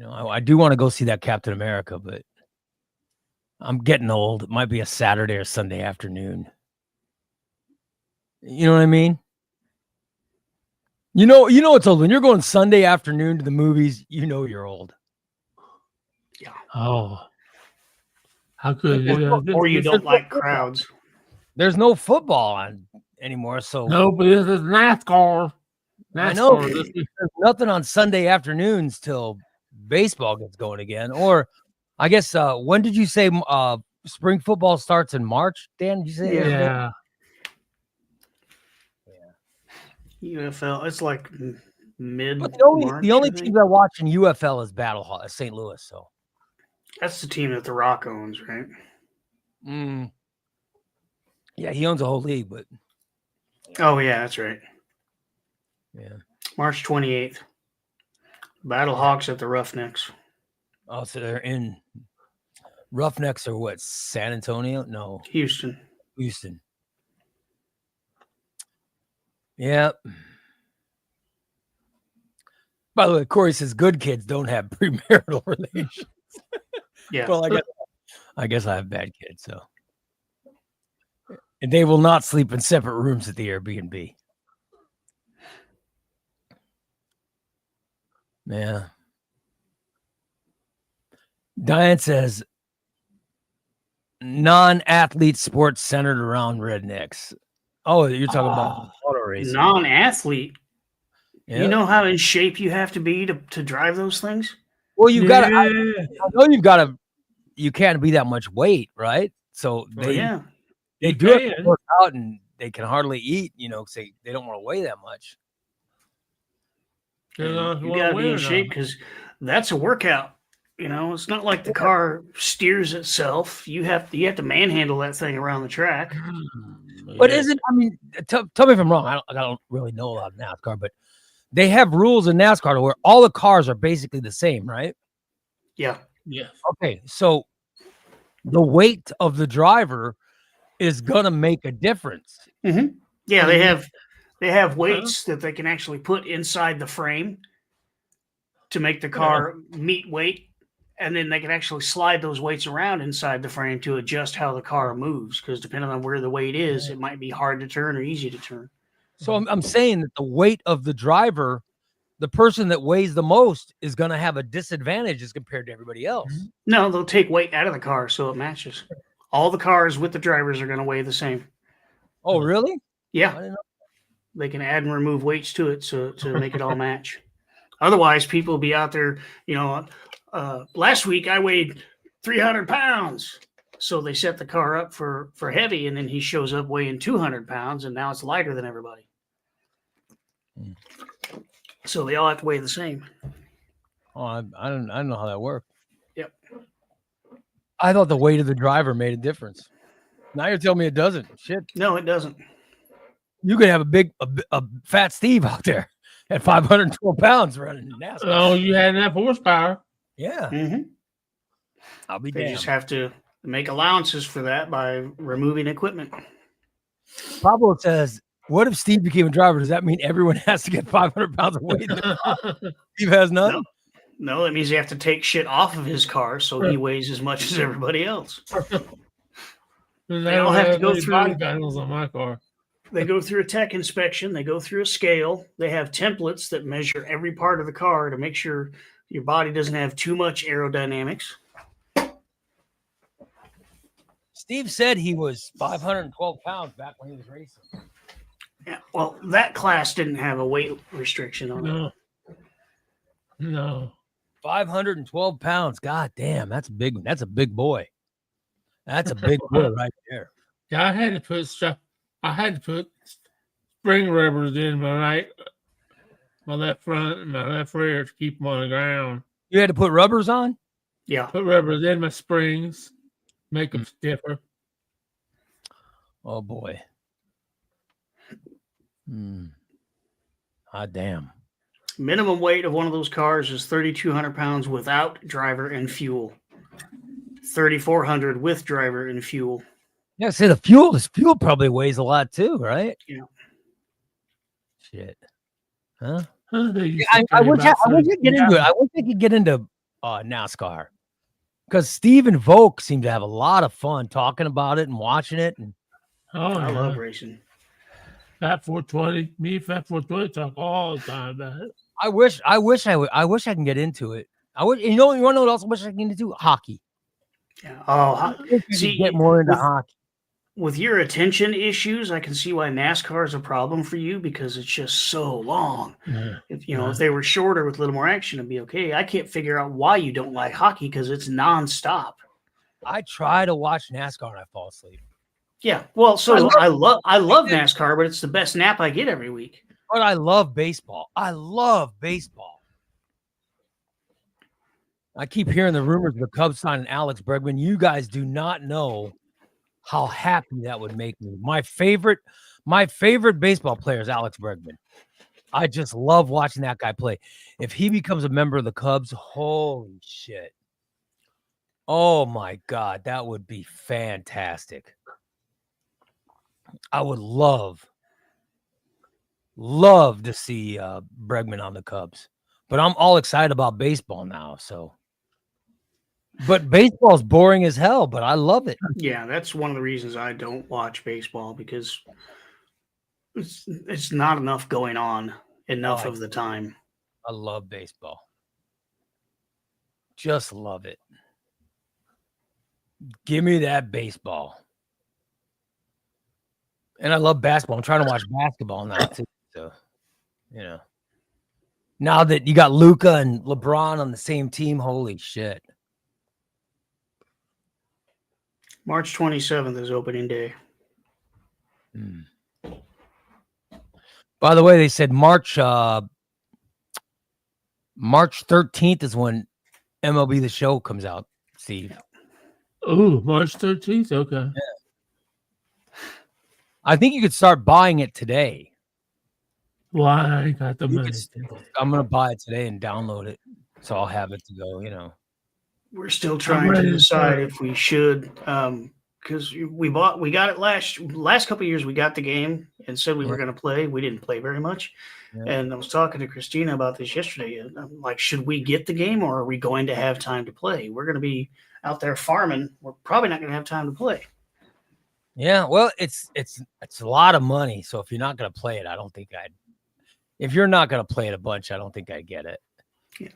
I do want to go see that Captain America, but I'm getting old. It might be a Saturday or Sunday afternoon. You know what I mean? You know it's old when you're going Sunday afternoon to the movies. You're old. Yeah. Oh. How could or you don't like crowds? There's no football on anymore, so no. But this is NASCAR. I know there's nothing on Sunday afternoons till baseball gets going again. Or I guess when did you say spring football starts in March? Dan, did you say? Yeah. UFL, it's like mid. But the only teams I watch in UFL is St. Louis. So that's the team that The Rock owns, right? Yeah, he owns a whole league, but. Oh yeah, that's right. Yeah. March 28th. Battlehawks at the Roughnecks. Oh, so they're in Roughnecks or what? San Antonio? No. Houston. Yeah. By the way, Corey says good kids don't have premarital relations. Yeah. Well, I guess I have bad kids, so. And they will not sleep in separate rooms at the Airbnb. Yeah. Diane says non-athlete sports centered around rednecks. Oh, you're talking about auto racing. Non-athlete. Yeah. You know how in shape you have to be to drive those things? Well, you've got to. I know you've got to. You can't be that much weight, right? So they do it to work out, and they can hardly eat. Because they don't want to weigh that much. You got to be in shape because that's a workout. It's not like the car steers itself. You have to manhandle that thing around the track. But isn't? I mean, tell me if I'm wrong. I don't really know a lot of NASCAR, but they have rules in NASCAR where all the cars are basically the same, right? Yeah. Yeah. Okay, so the weight of the driver is gonna make a difference. Mm-hmm. Yeah, they have weights that they can actually put inside the frame to make the car meet weight, and then they can actually slide those weights around inside the frame to adjust how the car moves. Because depending on where the weight is, it might be hard to turn or easy to turn. So I'm saying that the weight of the driver, the person that weighs the most, is going to have a disadvantage as compared to everybody else. No, they'll take weight out of the car so it matches. All the cars with the drivers are going to weigh the same. Oh, really? Yeah, I didn't know. they can add and remove weights to it to make it all match. Otherwise, people will be out there. Last week I weighed 300 pounds, so they set the car up for heavy, and then he shows up weighing 200 pounds, and now it's lighter than everybody. So they all have to weigh the same. Oh, I don't know how that worked. Yep. I thought the weight of the driver made a difference. Now you're telling me it doesn't. Shit. No, it doesn't. You could have a fat Steve out there at 512 pounds running NASCAR. Oh, you had enough horsepower. Yeah. Mm-hmm. I'll be They damned. just have to make allowances for that by removing equipment. Pablo says, what if Steve became a driver? Does that mean everyone has to get 500 pounds of weight? Steve has none? No, that means you have to take shit off of his car so he weighs as much as everybody else. They all have to go through- body panels on my car. They go through a tech inspection. They go through a scale. They have templates that measure every part of the car to make sure your body doesn't have too much aerodynamics. Steve said he was 512 pounds back when he was racing. Yeah, well, that class didn't have a weight restriction on it. No. 512 pounds. God damn, that's big. That's a big boy. That's a big boy right there. Yeah, I had to put spring rubbers in my left front and my left rear to keep them on the ground. You had to put rubbers on? Yeah. Put rubbers in my springs, make them stiffer. Oh boy. Ah, damn. Minimum weight of one of those cars is 3,200 pounds without driver and fuel. 3,400 with driver and fuel. Yeah, see this fuel probably weighs a lot too, right? Yeah. Shit. Huh? I wish I could get into it. I wish I could get into NASCAR. Because Steve and Volk seem to have a lot of fun talking about it and watching it. And I love racing. Fat 420. Me and Fat 420 talk all the time about it. I wish I can get into it. You want to know what else I wish I can get into? Hockey. Yeah. Oh, see, get more into hockey. With your attention issues, I can see why NASCAR is a problem for you because it's just so long. Yeah. If they were shorter with a little more action, it'd be okay. I can't figure out why you don't like hockey because it's nonstop. I try to watch NASCAR and I fall asleep. Yeah, well, so I love NASCAR, but it's the best nap I get every week. But I love baseball. I keep hearing the rumors of the Cubs signing Alex Bregman. You guys do not know how happy that would make me. My favorite baseball player is Alex Bregman. I just love watching that guy play. If he becomes a member of the Cubs, holy shit. Oh my God, that would be fantastic. I would love to see Bregman on the Cubs. But I'm all excited about baseball now, so. But baseball's boring as hell, but I love it. Yeah, that's one of the reasons I don't watch baseball because it's not enough going on enough of the time. I love baseball. Just love it. Give me that baseball. And I love basketball. I'm trying to watch basketball now too. So, now that you got Luka and LeBron on the same team, holy shit. March 27th is opening day. By the way, they said March 13th is when MLB The Show comes out, Steve. Oh, March 13th? Okay. Yeah. I think you could start buying it today. Well, I ain't got the money. I'm going to buy it today and download it. So I'll have it to go, We're still trying to decide if we should, because we got it last couple of years. We got the game and said we were going to play. We didn't play very much. Yeah. And I was talking to Christina about this yesterday. And I'm like, should we get the game or are we going to have time to play? We're going to be out there farming. We're probably not going to have time to play. Yeah, well, it's a lot of money. So if you're not going to play it, I don't think I'd. If you're not going to play it a bunch, I don't think I'd get it. Yeah.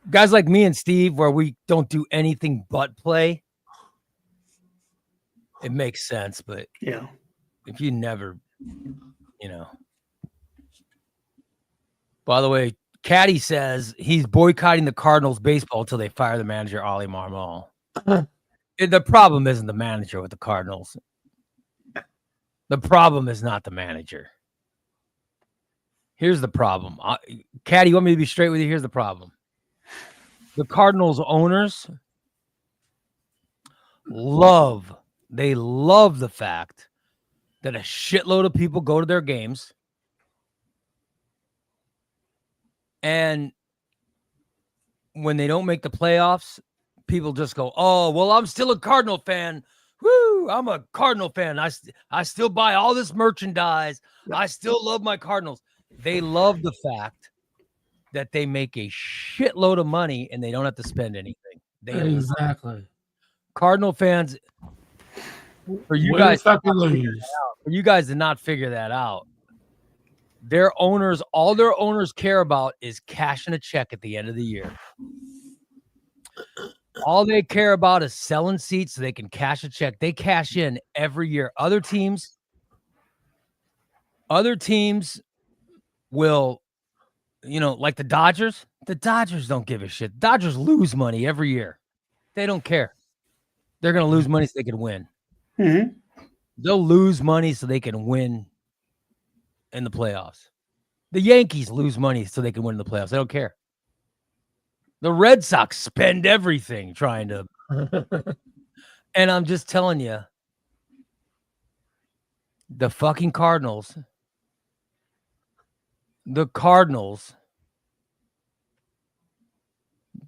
Guys like me and Steve, where we don't do anything but play, it makes sense. But yeah, if you never, By the way, Caddy says he's boycotting the Cardinals baseball until they fire the manager, Ollie Marmol. The problem isn't the manager with the Cardinals. The problem is not the manager. Here's the problem. Caddy, you want me to be straight with you? Here's the problem. The Cardinals owners love the fact that a shitload of people go to their games. And when they don't make the playoffs, people just go, oh, well, I'm still a Cardinal fan. Woo, I'm a Cardinal fan. I still buy all this merchandise. I still love my Cardinals. They love the fact that they make a shitload of money and they don't have to spend anything. Exactly. Cardinal fans, for you guys to not figure that out, their owners, all their owners care about is cashing a check at the end of the year. All they care about is selling seats so they can cash a check. They cash in every year. Other teams will, like the Dodgers don't give a shit. Dodgers lose money every year. They don't care. They're going to lose money so they can win. Mm-hmm. They'll lose money so they can win in the playoffs. The Yankees lose money so they can win in the playoffs. They don't care. The Red Sox spend everything trying to. And I'm just telling you, the fucking Cardinals,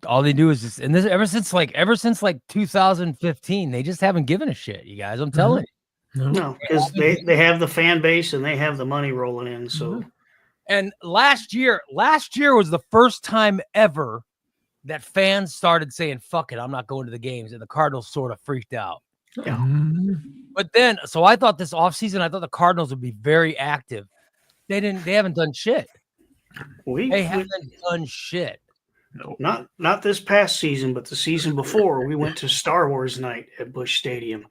all they do is just, and this ever since 2015, they just haven't given a shit, you guys. I'm telling you. No, because they have the fan base and they have the money rolling in. So, and last year was the first time ever that fans started saying, fuck it, I'm not going to the games. And the Cardinals sort of freaked out. Yeah. But then, so I thought this offseason, the Cardinals would be very active. They haven't done shit. They haven't done shit. No. Not this past season, but the season before, we went to Star Wars night at Busch Stadium.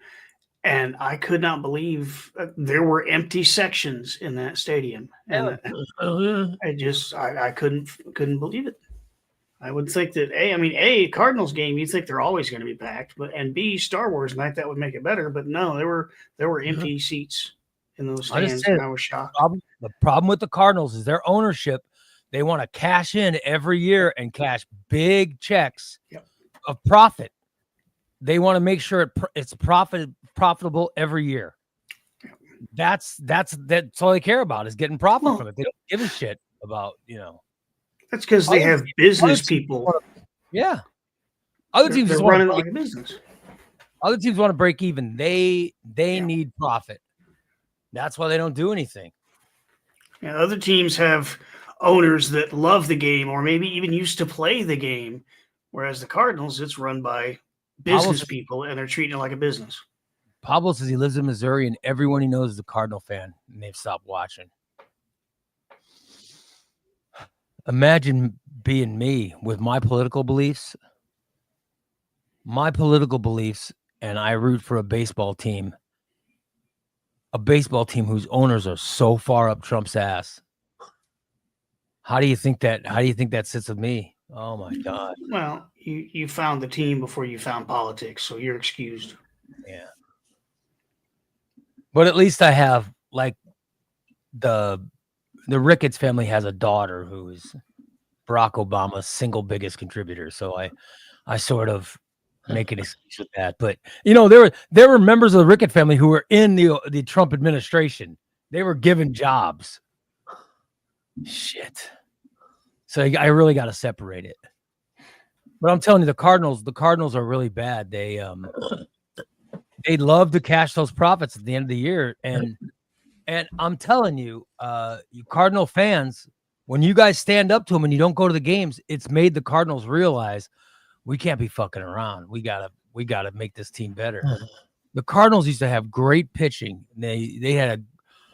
And I could not believe there were empty sections in that stadium. And I couldn't believe it. I would think that A, Cardinals game, you think they're always going to be packed, and B, Star Wars night, that would make it better. But no, there were empty seats in those stands, and I was shocked. The problem with the Cardinals is their ownership. They want to cash in every year and cash big checks of profit. They want to make sure it's profitable every year. That's all they care about is getting profit from it. They don't give a shit about, That's because they have business people. Other teams are running like a business. Other teams want to break even. They need profit. That's why they don't do anything. Yeah, other teams have owners that love the game or maybe even used to play the game, whereas the Cardinals, it's run by business people and they're treating it like a business. Pablo says he lives in Missouri and everyone he knows is a Cardinal fan and they've stopped watching. Imagine being me with my political beliefs, and I root for a baseball team whose owners are so far up Trump's ass. How do you think that sits with me? Oh my God. Well, you found the team before you found politics, so you're excused. Yeah. But at least I have, like, the Ricketts family has a daughter who is Barack Obama's single biggest contributor. So I sort of make an excuse with that. But there were members of the Ricketts family who were in the Trump administration. They were given jobs. Shit. So I really got to separate it. But I'm telling you, the Cardinals are really bad. They They love to cash those profits at the end of the year. And I'm telling you, you Cardinal fans, when you guys stand up to them and you don't go to the games, it's made the Cardinals realize we can't be fucking around. We gotta make this team better. The Cardinals used to have great pitching. They had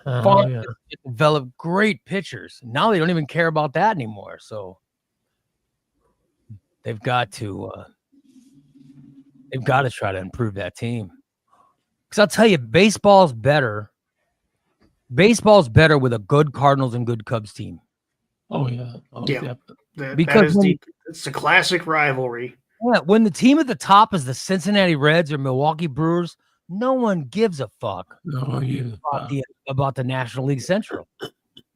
a farm that developed great pitchers. Now they don't even care about that anymore. So they've got to try to improve that team. Because I'll tell you, baseball's better. Baseball's better with a good Cardinals and good Cubs team. Oh yeah. Because it's a classic rivalry. Yeah, when the team at the top is the Cincinnati Reds or Milwaukee Brewers, no one gives a fuck about the National League Central.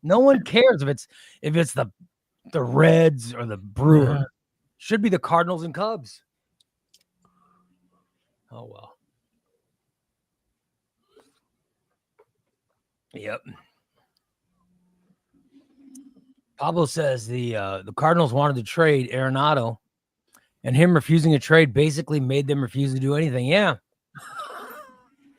No one cares if it's the Reds or the Brewers. Yeah. Should be the Cardinals and Cubs. Oh well. Yep. Pablo says the Cardinals wanted to trade Arenado, and him refusing a trade basically made them refuse to do anything. Yeah.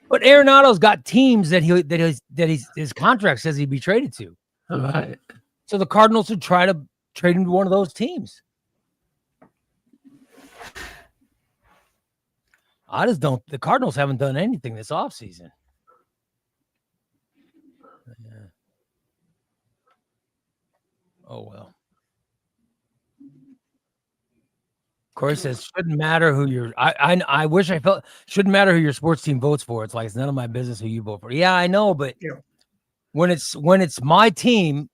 But Arenado's got teams that his contract says he'd be traded to. All right. So the Cardinals would try to trade him to one of those teams. I just don't. The Cardinals haven't done anything this offseason. Yeah. Oh well. Corey says shouldn't matter who you're. I wish I felt shouldn't matter who your sports team votes for. It's like it's none of my business who you vote for. Yeah, I know, but when it's my team,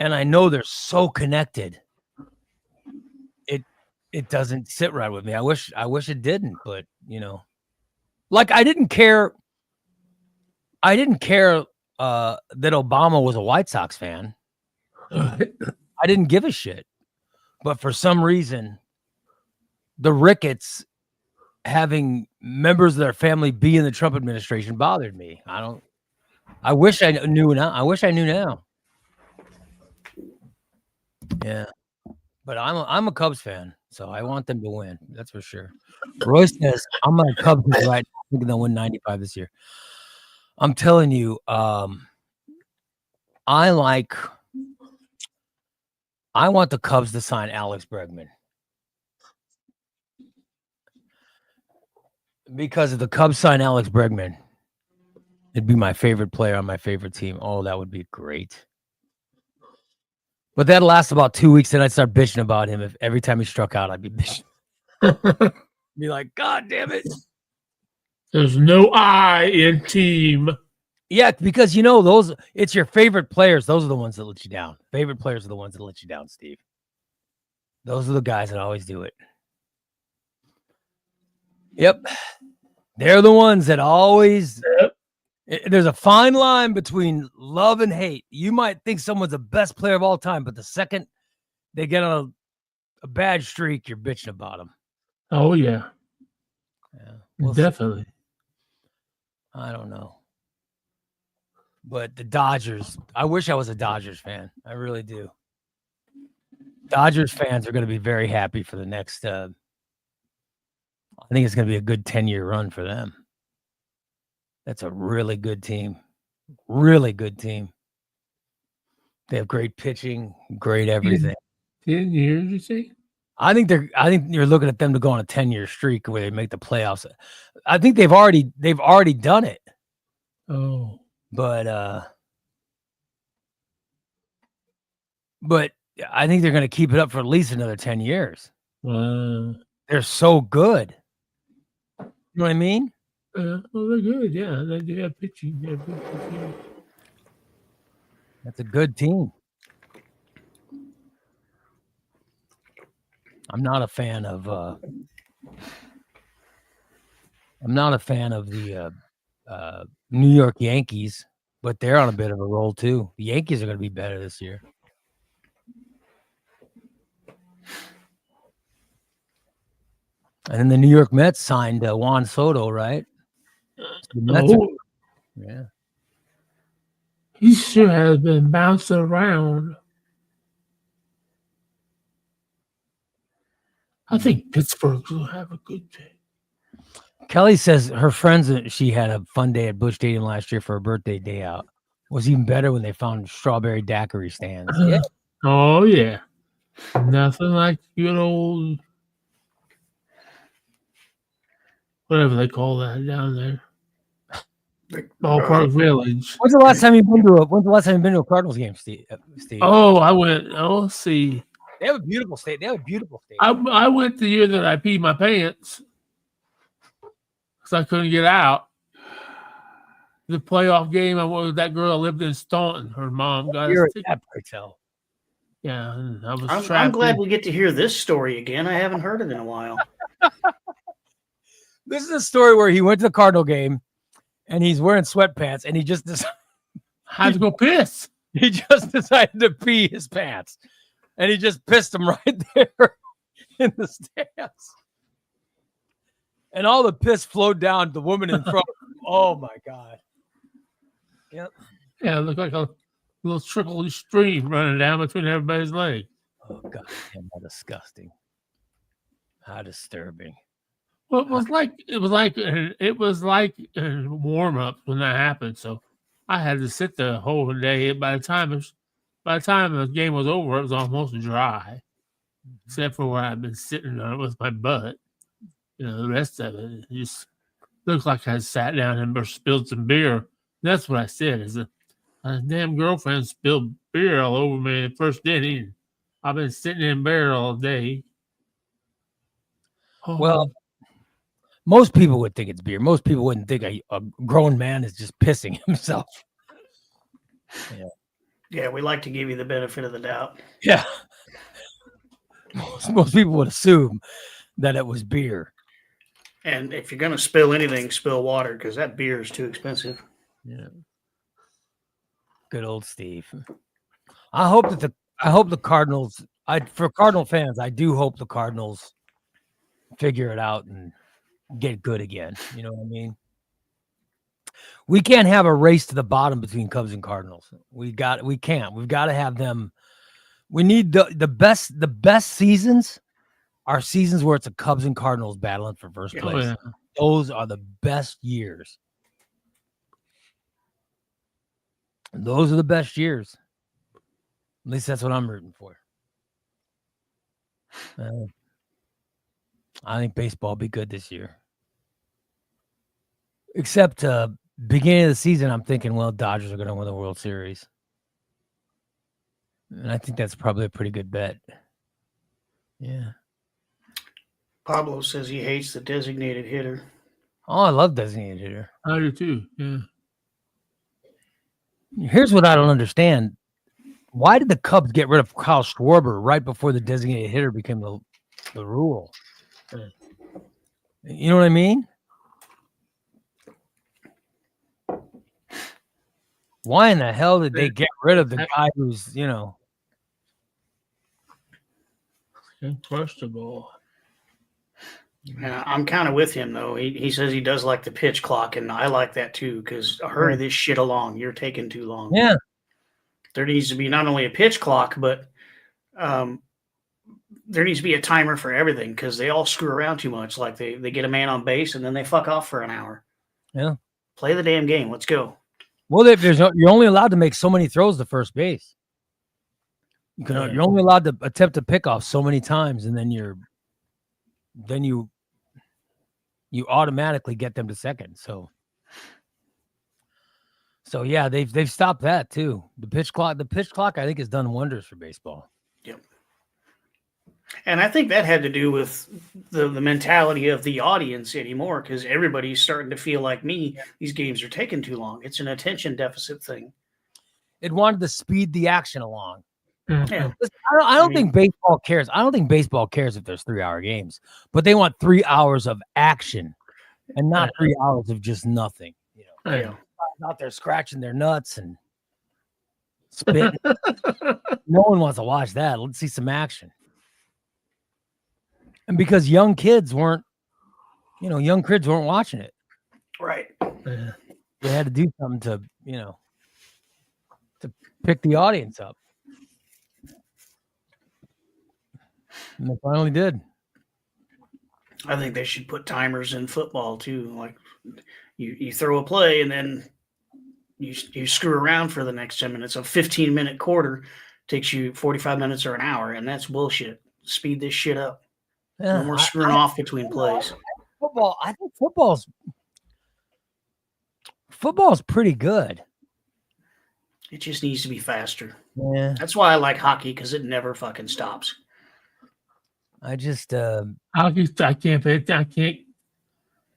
and I know they're so connected, it doesn't sit right with me. I wish it didn't, but like I didn't care that Obama was a White Sox fan. I didn't give a shit. But for some reason, the Ricketts having members of their family be in the Trump administration bothered me. I wish I knew now. Yeah. But I'm a Cubs fan, so I want them to win. That's for sure. Roy says, I'm a Cubs fan right now. I think they'll win 95 this year. I'm telling you, I want the Cubs to sign Alex Bregman. Because if the Cubs sign Alex Bregman, it'd be my favorite player on my favorite team. Oh, that would be great. But that'll last about 2 weeks, and I'd start bitching about him. If every time he struck out, I'd be bitching. Be like, God damn it. There's no I in team. Yeah, because it's your favorite players. Those are the ones that let you down. Favorite players are the ones that let you down, Steve. Those are the guys that always do it. Yep. They're the ones that always. Yep. There's a fine line between love and hate. You might think someone's the best player of all time, but the second they get on a bad streak, you're bitching about them. Oh, yeah. Yeah. Definitely. I don't know. But the Dodgers, I wish I was a Dodgers fan. I really do. Dodgers fans are going to be very happy for the next, I think it's going to be a good 10-year run for them. That's a really good team. Really good team. They have great pitching, great everything. 10 years, you see? I think you're looking at them to go on a 10-year streak where they make the playoffs. I think they've already done it. Oh. But I think they're going to keep it up for at least another 10 years. They're so good. You know what I mean? Well, they're good. Yeah, they have pitching. They have good pitching. That's a good team. I'm not a fan of the New York Yankees, but they're on a bit of a roll too. The Yankees are going to be better this year. And then the New York Mets signed Juan Soto, right? Yeah. He sure has been bouncing around. I think Pittsburgh will have a good day. Kelly says her friends, she had a fun day at Busch Stadium last year for her birthday day out. Was even better when they found strawberry daiquiri stands. Yeah. Oh, yeah. Nothing like good old, whatever they call that down there. Ballpark Village. When's the last time you've been to a Cardinals game, Steve? Oh, I went. Oh, let's see. They have a beautiful state. I went the year that I peed my pants because I couldn't get out. The playoff game, I went with that girl that lived in Staunton. Her mom got us tickets. Yeah, and I was I'm trapped. glad we get to hear this story again. I haven't heard it in a while. This is a story where he went to the Cardinal game and he's wearing sweatpants and he just decided had to go piss. He just decided to pee his pants and he just pissed him right there in the stands. And all the piss flowed down the woman in front. Oh my God. Yep. Yeah, it looked like a little trickle stream running down between everybody's legs. Oh God, how disgusting. How disturbing. Well, it was like warm up when that happened. So I had to sit there the whole day. By the time the game was over, it was almost dry, except for where I'd been sitting on it with my butt. The rest of it just looked like I sat down and spilled some beer. That's what I said. Is a damn girlfriend spilled beer all over me the first inning. I've been sitting in beer all day. Oh. Well, most people would think it's beer. Most people wouldn't think a grown man is just pissing himself. Yeah, we like to give you the benefit of the doubt. Yeah. Most people would assume that it was beer. And if you're going to spill anything, spill water because that beer is too expensive. Yeah. Good old Steve. I hope the Cardinals, for Cardinal fans, I do hope the Cardinals figure it out and get good again. You know what I mean? We can't have a race to the bottom between Cubs and Cardinals. We can't. We've got to have them. We need the best seasons are seasons where it's a Cubs and Cardinals battling for first place. Yeah. Those are the best years. Those are the best years. At least that's what I'm rooting for. I think baseball will be good this year. Except beginning of the season, I'm thinking, well, Dodgers are going to win the World Series. And I think that's probably a pretty good bet. Yeah. Pablo says he hates the designated hitter. Oh, I love designated hitter. I do too. Yeah. Here's what I don't understand. Why did the Cubs get rid of Kyle Schwarber right before the designated hitter became the rule? You know what I mean? Why in the hell did they get rid of the guy who's, Questionable. Yeah, I'm kind of with him, though. He says he does like the pitch clock, and I like that, too, because hurry this shit along. You're taking too long. Yeah. There needs to be not only a pitch clock, but there needs to be a timer for everything because they all screw around too much. Like they get a man on base, and then they fuck off for an hour. Yeah. Play the damn game. Let's go. Well, you're only allowed to make so many throws to first base. You're only allowed to attempt a pickoff so many times, and then you automatically get them to second. So yeah, they've stopped that too. The pitch clock, I think has done wonders for baseball. Yep. And I think that had to do with the mentality of the audience anymore, because everybody's starting to feel like me. These games are taking too long. It's an attention deficit thing. It wanted to speed the action along. Yeah. I don't think baseball cares. I don't think baseball cares if there's 3-hour games, but they want 3 hours of action and not 3 hours of just nothing. Out there scratching their nuts and spitting. No one wants to watch that. Let's see some action. And because young kids weren't watching it. Right. They had to do something to pick the audience up. And they finally did. I think they should put timers in football too. Like you throw a play and then you screw around for the next 10 minutes. A 15-minute quarter takes you 45 minutes or an hour, and that's bullshit. Speed this shit up. Yeah, No more screwing off between plays. Football. I think football's pretty good. It just needs to be faster. Yeah. That's why I like hockey, because it never fucking stops. I just Hockey, I can't pay attention. I can't.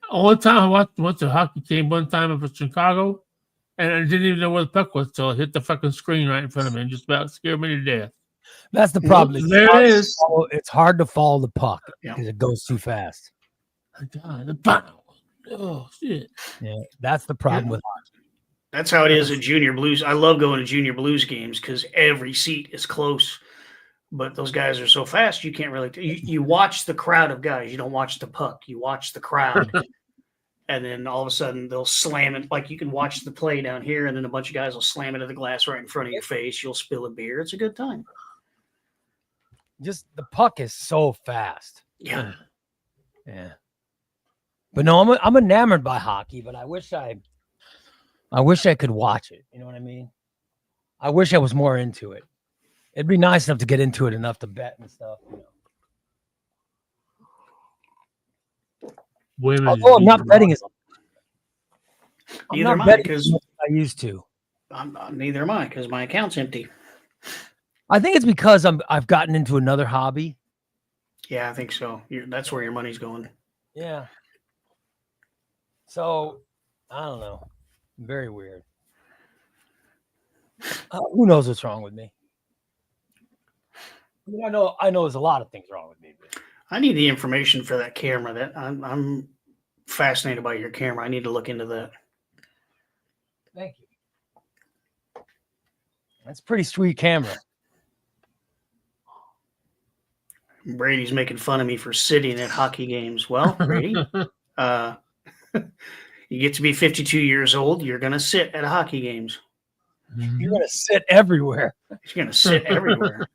Only time I went to a hockey game one time up in Chicago, and I didn't even know where the puck was until it hit the fucking screen right in front of me and just about scared me to death. that's the problem. There it is. It's hard to follow the puck Yeah. because it goes too fast. God, the pow. Oh shit. Yeah, that's the problem with hockey. That's how it is at Junior Blues. I love going to Junior Blues games because every seat is close, but those guys are so fast you can't really. You watch the crowd of guys. You don't watch the puck. You watch the crowd, and then all of a sudden they'll slam it. Like you can watch the play down here, and then a bunch of guys will slam into the glass right in front of your face. You'll spill a beer. It's a good time. Just the puck is so fast. Yeah. Yeah. But no, I'm enamored by hockey, but I wish I could watch it. You know what I mean? I wish I was more into it. It'd be nice enough to get into it enough to bet and stuff. You know. Women. Although I'm not betting as Neither am I, because I used to. neither am I, because my account's empty. I think it's because I've gotten into another hobby. Yeah, I think so. That's where your money's going. Yeah. So I don't know. Very weird. Who knows what's wrong with me? I mean, I know there's a lot of things wrong with me. But I need the information for that camera. That I'm fascinated by your camera. I need to look into that. thank you. That's a pretty sweet camera. Brady's making fun of me for sitting at hockey games. Well, Brady, you get to be 52 years old. You're going to sit at hockey games. You're gonna sit everywhere. You're going to sit everywhere.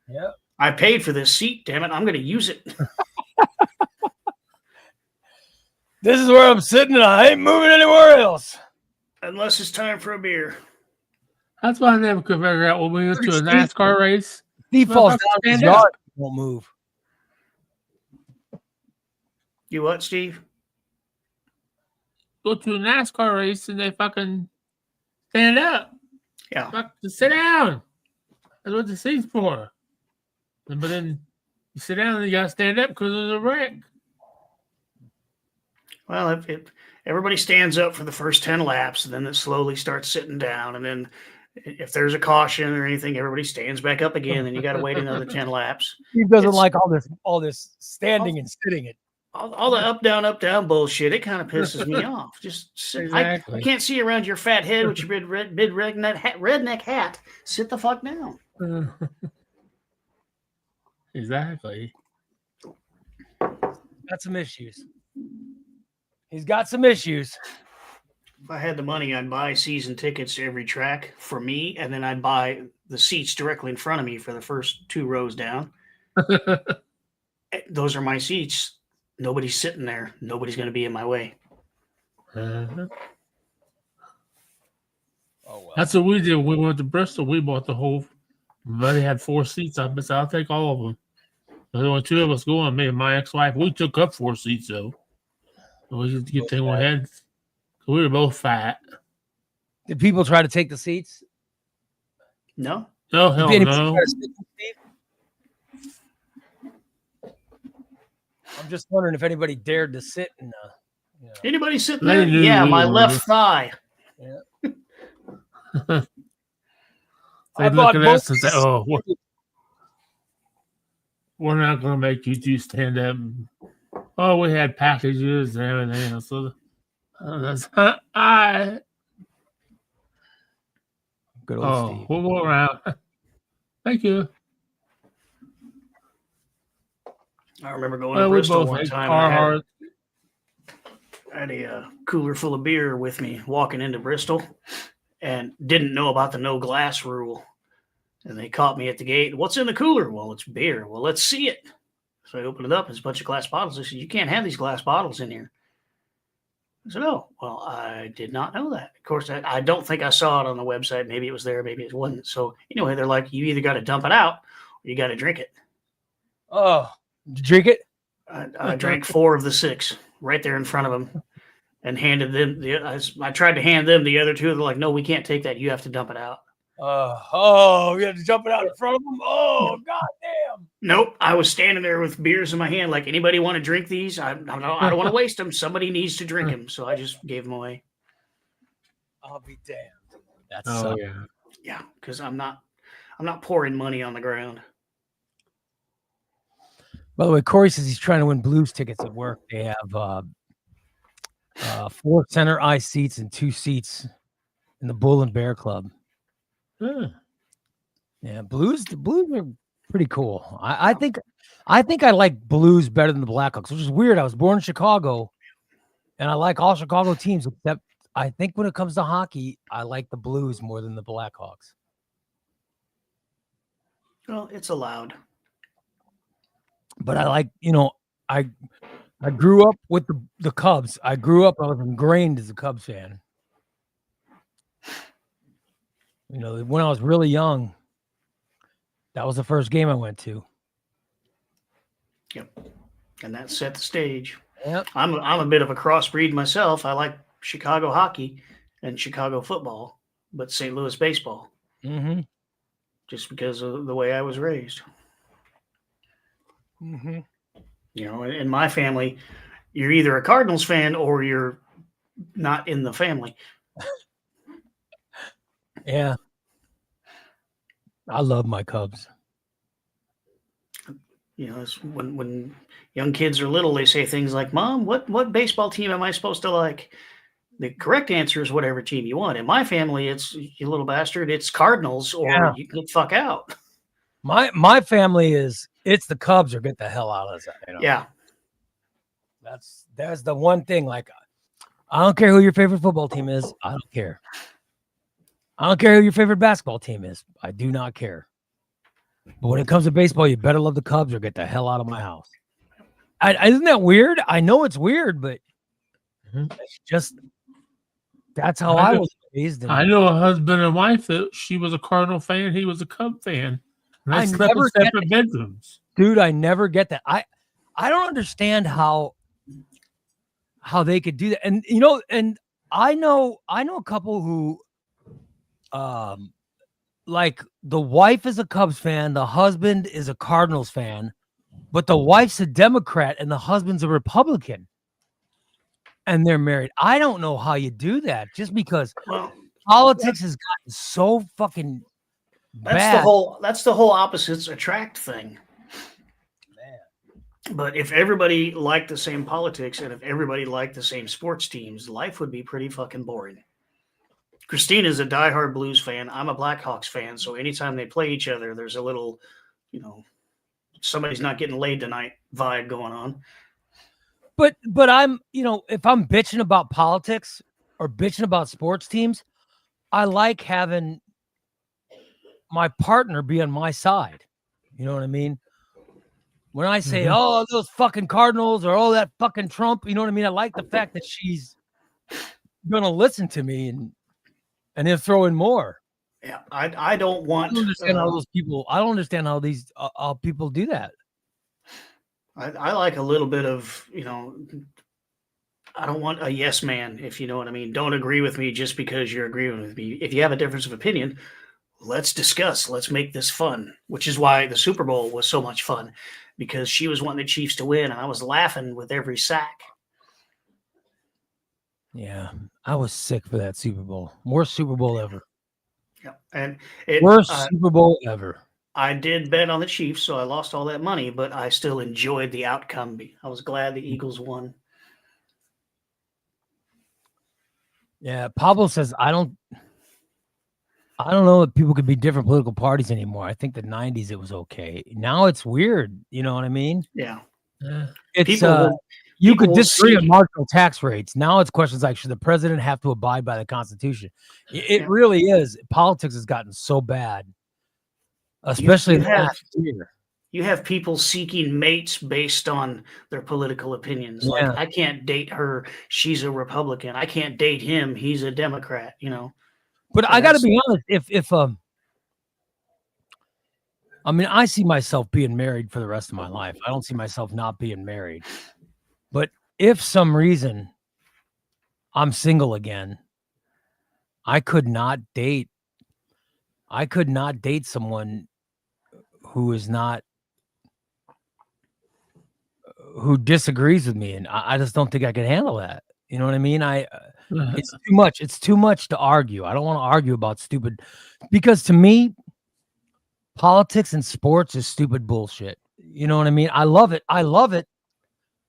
Yeah. I paid for this seat. Damn it. I'm going to use it. This is where I'm sitting, and I ain't moving anywhere else. Unless it's time for a beer. That's why I never could figure out when we went to a NASCAR race. Steve falls down his stand up. yard. Won't move. You what, Steve? Go to a NASCAR race and they fucking stand up. Yeah. Fuck, just sit down. That's what the seat's for. But then you sit down and you gotta stand up because there's a wreck. Well, if everybody stands up for the first 10 laps, and then it slowly starts sitting down, and then if there's a caution or anything, everybody stands back up again, and you got to wait another 10 laps. He doesn't like all this standing and sitting. It. All the up down bullshit. It kind of pisses me off. Just sit. Exactly. I can't see around your fat head with your big redneck hat. Sit the fuck down. Exactly. Got some issues. He's got some issues. If I had the money, I'd buy season tickets to every track for me, and then I'd buy the seats directly in front of me for the first 2 rows down. Those are my seats. Nobody's sitting there. Nobody's going to be in my way. Uh-huh. Oh well. That's what we did when we went to Bristol. We bought the whole. Buddy had 4 seats. I said, I'll take all of them. There's only 2 of us going. Me and my ex-wife. We took up 4 seats though. We just get things ahead. We were both fat. Did people try to take the seats? No. Oh hell Did no! anybody try to sit in the seat? I'm just wondering if anybody dared to sit in. Anybody sitting They there? knew Yeah, we my were. left thigh. Yeah. They look at us and say, "Oh, we're not going to make you 2 stand up." Oh, we had packages and everything else. So that's I. Good old Oh, Steve. we'll go around. Thank you. I remember going to Well, we Bristol both one had time. And Carhartt. I had a cooler full of beer with me walking into Bristol, and didn't know about the no glass rule. And they caught me at the gate. What's in the cooler? Well, it's beer. Well, let's see it. So I opened it up. It's a bunch of glass bottles. I said, you can't have these glass bottles in here. I said, oh, well, I did not know that. Of course, I don't think I saw it on the website. Maybe it was there. Maybe it wasn't. So anyway, they're like, you either got to dump it out or you got to drink it. Oh, did you drink it? I drank 4 of the 6 right there in front of them and handed them. I tried to hand them the other 2. They're like, no, we can't take that. You have to dump it out. You had to jump it out in front of them? Oh, goddamn. Nope. I was standing there with beers in my hand. Like, anybody want to drink these? I don't want to waste them. Somebody needs to drink them. So I just gave them away. I'll be damned. That's yeah. Because I'm not pouring money on the ground. By the way, Corey says he's trying to win Blues tickets at work. They have 4 center ice seats and 2 seats in the Bull and Bear Club. Yeah, Blues. The Blues are pretty cool. I think I like Blues better than the Blackhawks, which is weird. I was born in Chicago, and I like all Chicago teams, except I think when it comes to hockey, I like the Blues more than the Blackhawks. Well, it's allowed. But I like, I grew up with the Cubs. I was ingrained as a Cubs fan. When I was really young, that was the first game I went to. Yep. And that set the stage. Yep. I'm a bit of a crossbreed myself. I like Chicago hockey and Chicago football, but St. Louis baseball. Mm-hmm. Just because of the way I was raised. Mm-hmm. In my family, you're either a Cardinals fan or you're not in the family. Yeah. I love my Cubs. It's when young kids are little, they say things like, Mom, what baseball team am I supposed to like? The correct answer is whatever team you want. In my family, it's, you little bastard, it's Cardinals or you can get the fuck out. My family it's the Cubs or get the hell out of it. Yeah. That's the one thing. Like, I don't care who your favorite football team is. I don't care. I don't care who your favorite basketball team is. I do not care. But when it comes to baseball, you better love the Cubs or get the hell out of my house. Isn't that weird? I know it's weird, but it's just that's how I was raised. I know a husband and wife that she was a Cardinal fan, he was a Cub fan. And I slept in separate bedrooms. Dude, I never get that. I don't understand how they could do that. And and I know a couple who like the wife is a Cubs fan, the husband is a Cardinals fan, but the wife's a Democrat and the husband's a Republican. And they're married. I don't know how you do that, just because politics has gotten so fucking bad. That's the whole opposites attract thing. Man. But if everybody liked the same politics and if everybody liked the same sports teams, life would be pretty fucking boring. Christina's a diehard Blues fan. I'm a Blackhawks fan. So anytime they play each other, there's a little, somebody's not getting laid tonight vibe going on. But I'm, if I'm bitching about politics or bitching about sports teams, I like having my partner be on my side. You know what I mean? When I say, oh, those fucking Cardinals or oh, that fucking Trump, you know what I mean? I like the fact that she's going to listen to me and then throw in more. Yeah, I don't want. I don't understand how those people. I don't understand how these people do that. I like a little bit of, I don't want a yes man, if you know what I mean. Don't agree with me just because you're agreeing with me. If you have a difference of opinion, let's discuss. Let's make this fun, which is why the Super Bowl was so much fun, because she was wanting the Chiefs to win, and I was laughing with every sack. Yeah, I was sick for that Super Bowl. Worst Super Bowl ever. Yeah, and worst Super Bowl ever. I did bet on the Chiefs, so I lost all that money, but I still enjoyed the outcome. I was glad the Eagles won. Yeah, Pablo says, I don't know that people could be different political parties anymore. I think the 90s it was okay. Now it's weird. You know what I mean? Yeah. It's you could disagree on marginal tax rates. Now it's questions like, should the president have to abide by the Constitution? It really is. Politics has gotten so bad. Especially last year. you have people seeking mates based on their political opinions. Like, Yeah. I can't date her, she's a Republican. I can't date him, he's a Democrat, you know. But So I got to that's be honest. If I mean, I see myself being married for the rest of my life. I don't see myself not being married. But if some reason I'm single again, I could not date someone who is not who disagrees with me, and I just don't think I can handle that. You know what I mean? It's too much. It's too much to argue. I don't want to argue about stupid, because to me, politics and sports is stupid bullshit. You know what I mean? I love it,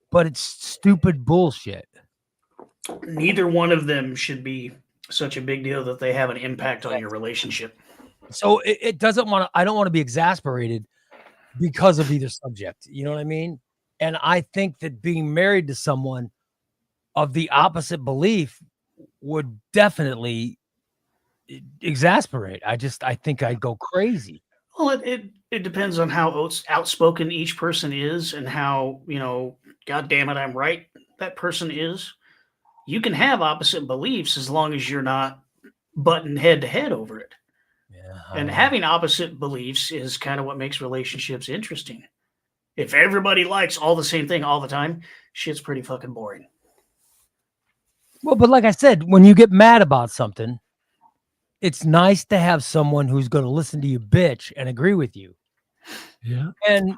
but it's stupid bullshit. neither one of them should be such a big deal that they have an impact on your relationship. So it doesn't want to. I don't want to be exasperated because of either subject. You know what I mean? And I think that being married to someone of the opposite belief would definitely exasperate. I think I'd go crazy. Well, it depends on how outspoken each person is and how, God damn it, I'm right, that person is. You can have opposite beliefs as long as you're not butting head to head over it. Yeah, And having opposite beliefs is kind of what makes relationships interesting. If everybody likes all the same thing all the time, shit's pretty fucking boring. well, but like I said, when you get mad about something, it's nice to have someone who's going to listen to you bitch and agree with you. Yeah. And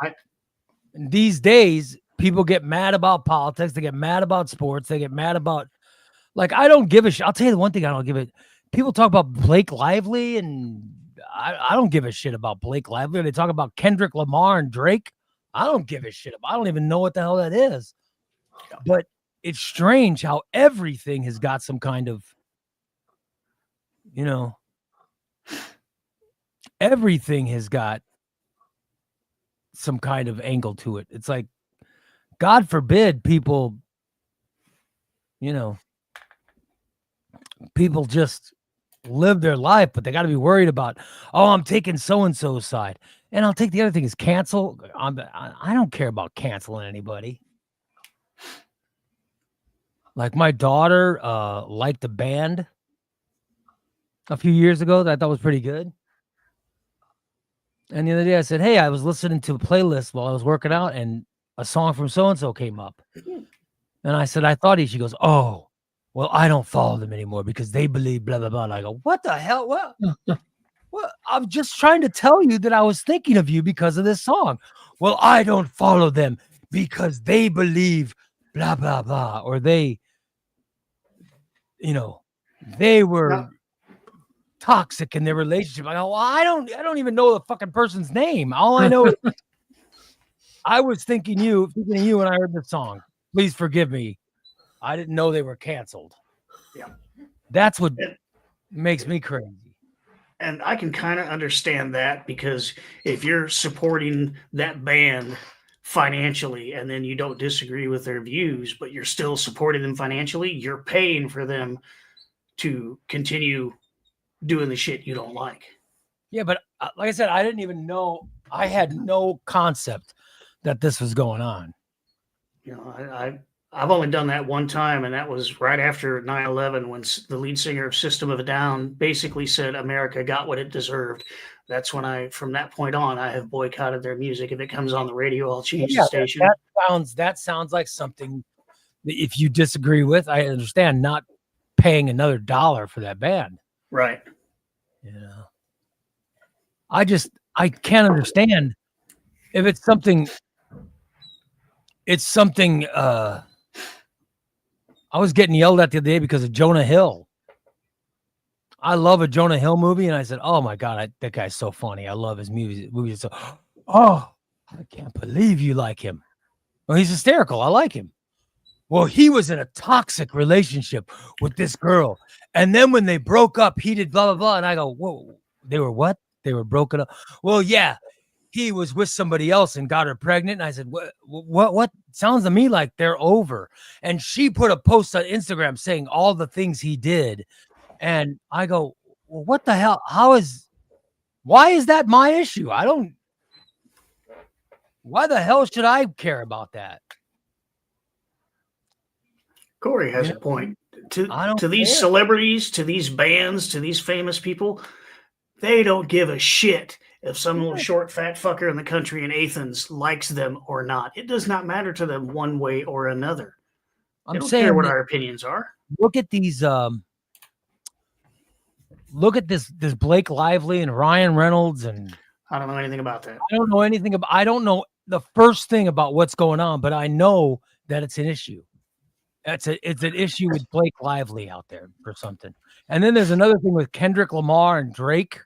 these days, people get mad about politics. They get mad about sports. They get mad about, like, I don't give a shit. I'll tell you the one thing I don't give a. People talk about Blake Lively, and I don't give a shit about Blake Lively. They talk about Kendrick Lamar and Drake. I don't give a shit. I don't even know what the hell that is. But it's strange how everything has got some kind of, everything has got some kind of angle to it. It's like, God forbid people, people just live their life, but they got to be worried about, oh, I'm taking so-and-so's side. And I'll take the other thing is cancel. I don't care about canceling anybody. Like, my daughter liked the band a few years ago that I thought was pretty good. And the other day I said, hey, I was listening to a playlist while I was working out, and a song from so-and-so came up. And I said, I thought she goes, oh, well, I don't follow them anymore because they believe blah, blah, blah. And I go, what the hell? What? Well, I'm just trying to tell you that I was thinking of you because of this song. Well, I don't follow them because they believe blah, blah, blah. Or they were toxic in their relationship. I go, well, I don't even know the fucking person's name. All I know is I was thinking of you when I heard the song. Please forgive me. I didn't know they were canceled. Yeah. That's what makes me crazy. And I can kind of understand that, because if you're supporting that band financially and then you don't disagree with their views, but you're still supporting them financially, you're paying for them to continue doing the shit you don't like. Yeah, but like I said, I didn't even know. I had no concept that this was going on. I've only done that one time, and that was right after 9/11, when the lead singer of System of a Down basically said America got what it deserved. That's when from that point on, I have boycotted their music. If it comes on the radio, I'll change the station. That sounds like something that, if you disagree with, I understand not paying another dollar for that band. Right. Yeah. I can't understand if it's something. It's something. I was getting yelled at the other day because of Jonah Hill. I love a Jonah Hill movie, and I said, "Oh my god, that guy's so funny. I love his movies." So, I can't believe you like him. Well, he's hysterical. I like him. Well, he was in a toxic relationship with this girl, and then when they broke up, he did blah blah blah. And I go, "Whoa, they were what? They were broken up?" Well, yeah. He was with somebody else and got her pregnant. And I said, what? Sounds to me like they're over. And she put a post on Instagram saying all the things he did. And I go, well, what the hell? Why is that my issue? Why the hell should I care about that? Corey has a point. I don't To these care. celebrities, to these bands, to these famous people, they don't give a shit if some little short fat fucker in the country in Athens likes them or not. It does not matter to them one way or another. They I'm don't saying care what that- our opinions are. look at these look at this Blake Lively and Ryan Reynolds, and I don't know anything about that. I don't know anything about, I don't know the first thing about what's going on, but I know that it's an issue. It's an issue with Blake Lively out there for something. And then there's another thing with Kendrick Lamar and Drake.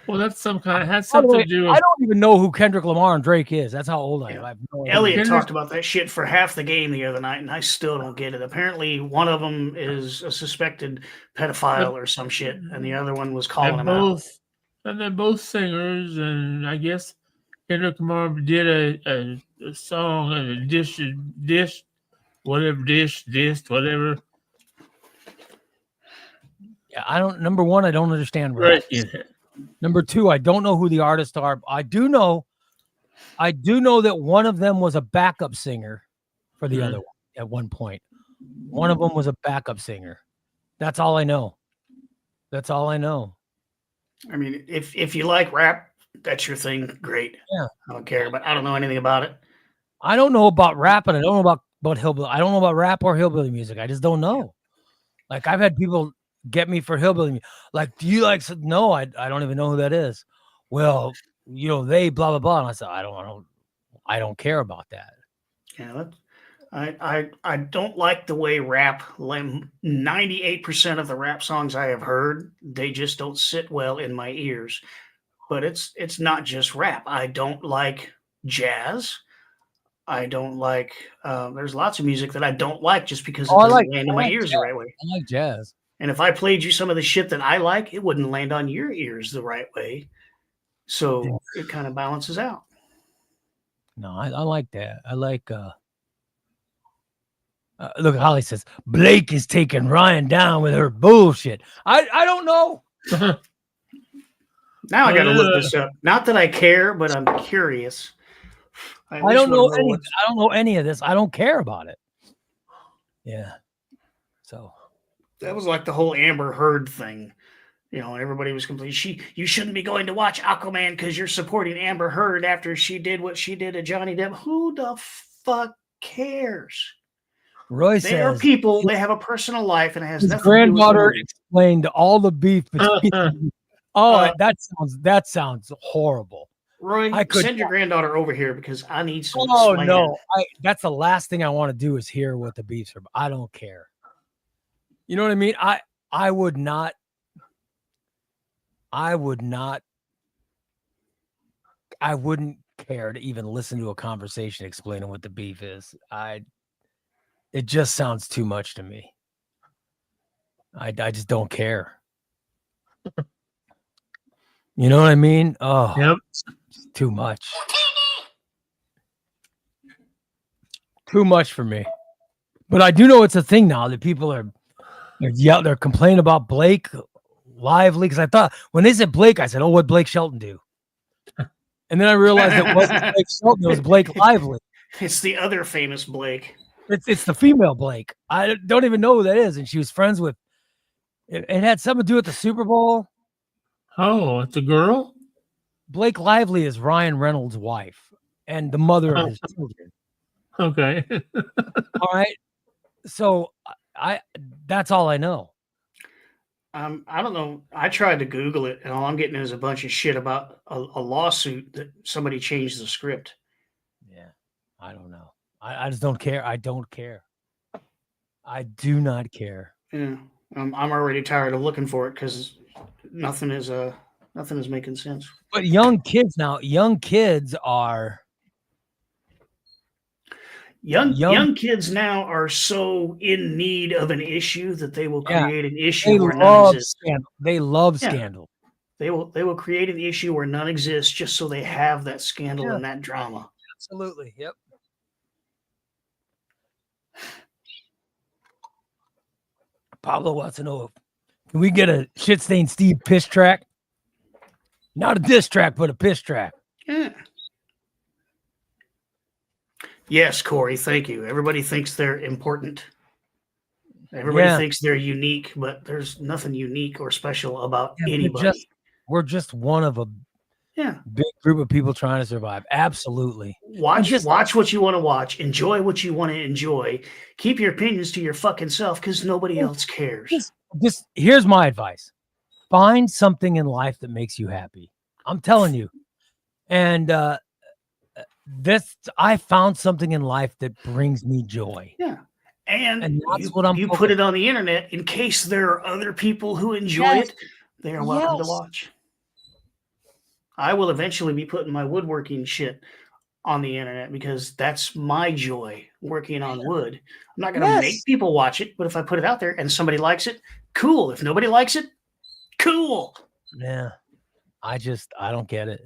Well, that's some kind. It has By the something way, to do I with. don't even know who Kendrick Lamar and Drake is. That's how old I am. I have no idea. Elliot Kendrick- talked about that shit for half the game the other night, and I still don't get it. Apparently, one of them is a suspected pedophile or some shit, and the other one was calling him out. And they're both singers, and I guess Kendrick Lamar did a song and a dish, whatever. Yeah, I don't. Number one, I don't understand rap. Right. Yeah. Number two, I don't know who the artists are. I do know that one of them was a backup singer for the other one at one point. One of them was a backup singer. That's all I know. That's all I know. I mean, if you like rap, that's your thing. Great. Yeah. I don't care, but I don't know anything about it. I don't know about rap, and I don't know about hillbilly. I don't know about rap or hillbilly music. I just don't know. Like, I've had people get me for hillbilly music. Like, do you like? No, I don't even know who that is. Well, they blah blah blah. And I said, I don't care about that. Yeah, I don't like the way rap. 98% of the rap songs I have heard, they just don't sit well in my ears. But it's not just rap. I don't like jazz. I don't like. There's lots of music that I don't like just because it doesn't land in my ears the right way. I like jazz. And if I played you some of the shit that I like, it wouldn't land on your ears the right way. So it kind of balances out. No, I like that. I like. Look, Holly says Blake is taking Ryan down with her bullshit. I don't know. Now I got to look this up. Not that I care, but I'm curious. I don't know any. I don't know any of this. I don't care about it. Yeah. So that was like the whole Amber Heard thing. Everybody was complaining. You shouldn't be going to watch Aquaman because you're supporting Amber Heard after she did what she did to Johnny Depp. Who the fuck cares? Roy they says are people. They have a personal life, and it has his nothing granddaughter to do with explained all the beef between. That sounds horrible. Roy, send your granddaughter over here because I need some. Oh no, that's the last thing I want to do is hear what the beefs are. I don't care. You know what I mean? I would not. I wouldn't care to even listen to a conversation explaining what the beef is. It just sounds too much to me. I just don't care. You know what I mean? Oh, Yep. It's too much. Too much for me. But I do know it's a thing now that people they're complaining about Blake Lively, because I thought when they said Blake, I said, "Oh, what Blake Shelton do?" And then I realized it wasn't Blake Shelton; it was Blake Lively. It's the other famous Blake. It's the female Blake. I don't even know who that is, and she was friends with. It had something to do with the Super Bowl. Oh, it's a girl? Blake Lively is Ryan Reynolds' wife and the mother of his children. Okay. All right. So that's all I know. I don't know. I tried to Google it, and all I'm getting is a bunch of shit about a lawsuit that somebody changed the script. Yeah, I don't know. I just don't care. I don't care. I do not care. Yeah, I'm already tired of looking for it because nothing is making sense. But young kids are Young kids now are so in need of an issue that they will create an issue where none exists. They love scandal. They will create an issue where none exists just so they have that scandal and that drama. Absolutely. Yep. Pablo wants to know, can we get a shit stained Steve piss track? Not a diss track, but a piss track. Yeah. Yes, Corey, thank you. Everybody thinks they're important. Everybody thinks they're unique, but there's nothing unique or special about anybody. We're just one of a big group of people trying to survive. Absolutely. Watch what you want to watch. Enjoy what you want to enjoy. Keep your opinions to your fucking self because nobody else cares. Here's my advice. Find something in life that makes you happy. I'm telling you. And I found something in life that brings me joy. Yeah. And that's what you put it on the internet in case there are other people who enjoy it. They are welcome to watch. I will eventually be putting my woodworking shit on the internet because that's my joy, working on wood. I'm not going to make people watch it, but if I put it out there and somebody likes it, cool. If nobody likes it, cool. Yeah. I don't get it.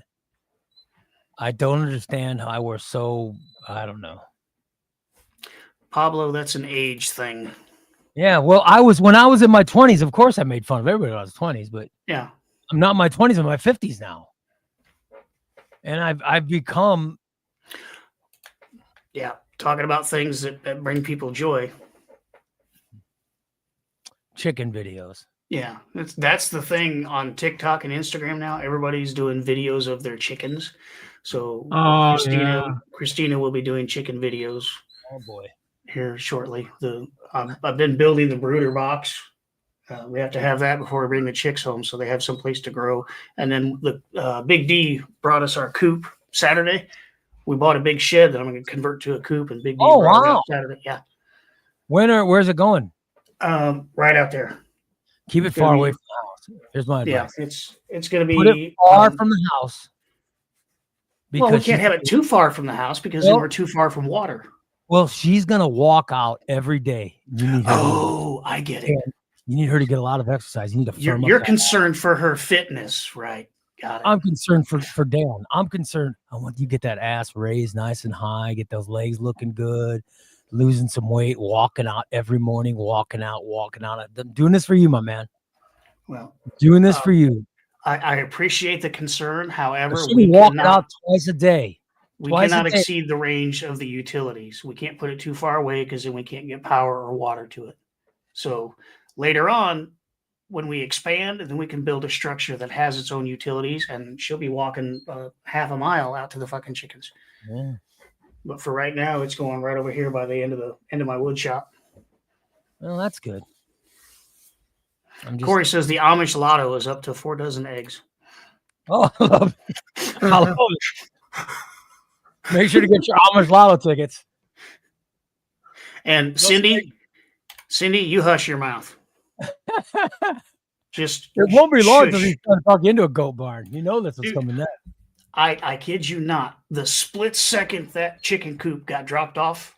I don't understand how I don't know. Pablo, that's an age thing. Yeah, well, when I was in my 20s, of course I made fun of everybody when I was 20s, but yeah, I'm not in my 20s, I'm in my 50s now. And I've become talking about things that bring people joy. Chicken videos. Yeah, that's the thing on TikTok and Instagram now. Everybody's doing videos of their chickens. So Christina will be doing chicken videos. Oh boy. Here shortly. I've been building the brooder box. We have to have that before we bring the chicks home, so they have some place to grow. And then the Big D brought us our coop Saturday. We bought a big shed that I'm going to convert to a coop, and Big D brought it out Saturday. Yeah. Where's it going? Right out there. Keep it far away from the house. Here's my advice. Yeah, it's going to be put it far from the house. Well, we can't have it too far from the house because then we're too far from water. Well, she's going to walk out every day. You need her I get it. You need her to get a lot of exercise. You need to firm up. You're concerned for her fitness, right? Got it. I'm concerned for Dan. I'm concerned. I want you to get that ass raised nice and high, get those legs looking good, losing some weight, walking out every morning, walking out. I'm doing this for you, my man. Well, doing this for you. I appreciate the concern. However, we walk out twice a day. We cannot exceed the range of the utilities. We can't put it too far away because then we can't get power or water to it. So later on, when we expand, then we can build a structure that has its own utilities, and she'll be walking half a mile out to the fucking chickens. Yeah. But for right now, it's going right over here by the end of my wood shop. Well, that's good. Corey says the Amish lotto is up to 4 dozen eggs. Oh, I love it. Make sure to get your Amish lotto tickets. And Cindy, you hush your mouth. Just it won't be long until he's trying to talk into a goat barn. You know this is coming next. I kid you not. The split second that chicken coop got dropped off,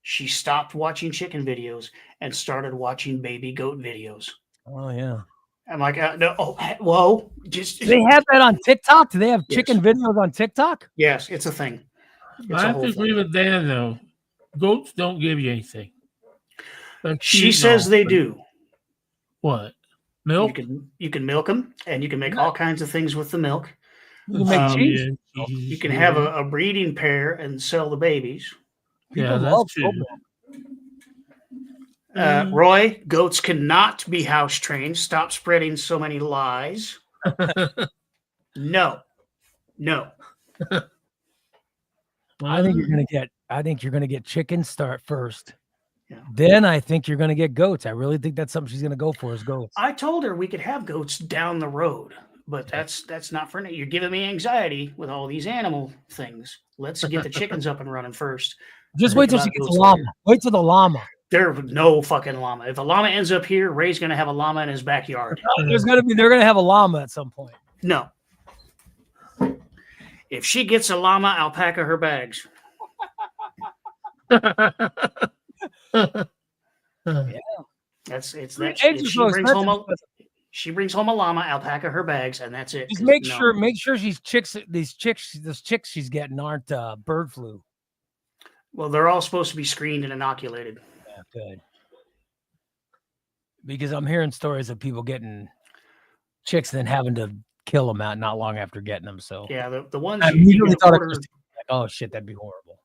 she stopped watching chicken videos and started watching baby goat videos. Oh yeah. I'm like, no, whoa! Just they have that on TikTok. Do they have chicken videos on TikTok? Yes, it's a thing. I have to agree with Dan though. Goats don't give you anything. She says they do. What? Milk? You can milk them, and you can make all kinds of things with the milk. You can make cheese. You can have a breeding pair and sell the babies. Yeah, that's true. Roy, goats cannot be house trained. Stop spreading so many lies. No. I think you're gonna get chickens start first. Yeah. Then I think you're gonna get goats. I really think that's something she's gonna go for is goats. I told her we could have goats down the road, but that's not for now. You're giving me anxiety with all these animal things. Let's get the chickens up and running first. Just wait till she gets a llama. Wait till the llama. There's no fucking llama. If a llama ends up here, Ray's gonna have a llama in his backyard. They're gonna have a llama at some point. No. If she gets a llama, I'll pack her her bags. Yeah. She brings home a llama, alpaca, her bags, and that's it. Just make sure these chicks she's getting aren't bird flu. Well, they're all supposed to be screened and inoculated. Yeah, good. Because I'm hearing stories of people getting chicks and then having to kill them out not long after getting them. So yeah, the ones I immediately thought it was like, oh shit, that'd be horrible.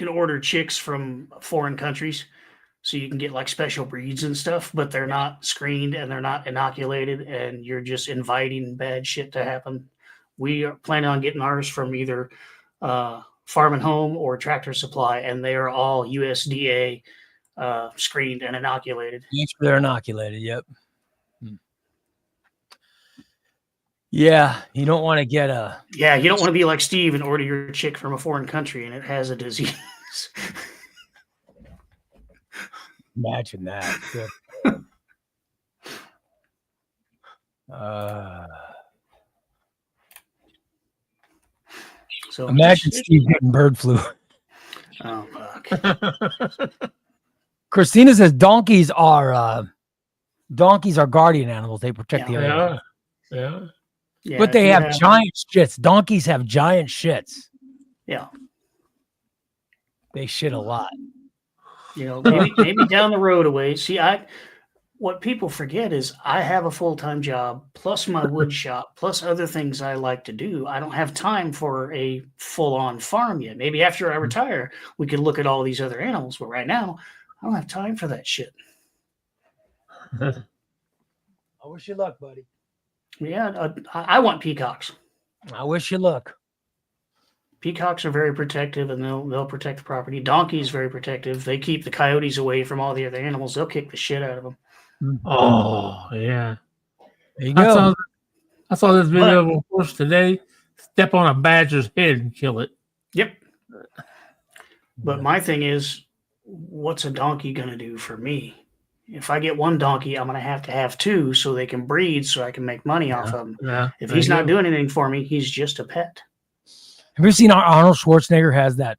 order chicks from foreign countries, so you can get like special breeds and stuff, but they're not screened and they're not inoculated, and you're just inviting bad shit to happen. We are planning on getting ours from either Farm and Home or Tractor Supply, and they are all USDA screened and inoculated. They're inoculated. Yep. Yeah, you don't want to get a. Yeah, you don't want to be like Steve and order your chick from a foreign country and it has a disease. Imagine that. So imagine Steve getting bird flu. Oh fuck. Christina says donkeys are guardian animals. They protect the other. Yeah. But they have giant shits. Donkeys have giant shits. Yeah. They shit a lot. You know, maybe down the road away. See, what people forget is I have a full-time job plus my wood shop plus other things I like to do. I don't have time for a full-on farm yet. Maybe after I retire, we could look at all these other animals. But right now, I don't have time for that shit. I wish you luck, buddy. Yeah, I want peacocks. I wish you luck. Peacocks are very protective, and they'll protect the property. Donkeys very protective. They keep the coyotes away from all the other animals. They'll kick the shit out of them. Oh yeah. There you go. I saw this video of a horse today step on a badger's head and kill it. Yep. But my thing is, what's a donkey gonna do for me? If I get one donkey, I'm going to have two so they can breed so I can make money off of them. Yeah, if he's not doing anything for me, he's just a pet. Have you seen Arnold Schwarzenegger has that?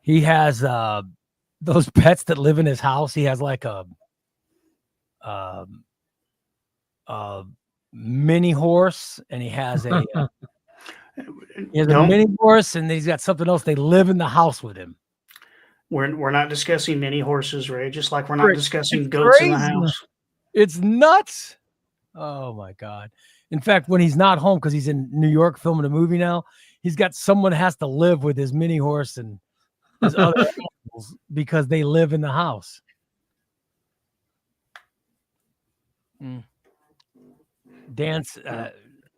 He has those pets that live in his house. He has like a mini horse, and he has a mini horse, and he's got something else. They live in the house with him. We're not discussing mini horses, Ray, just like we're not discussing goats in the house. It's nuts. Oh, my God. In fact, when he's not home, because he's in New York filming a movie now, he's got someone has to live with his mini horse and his other animals because they live in the house.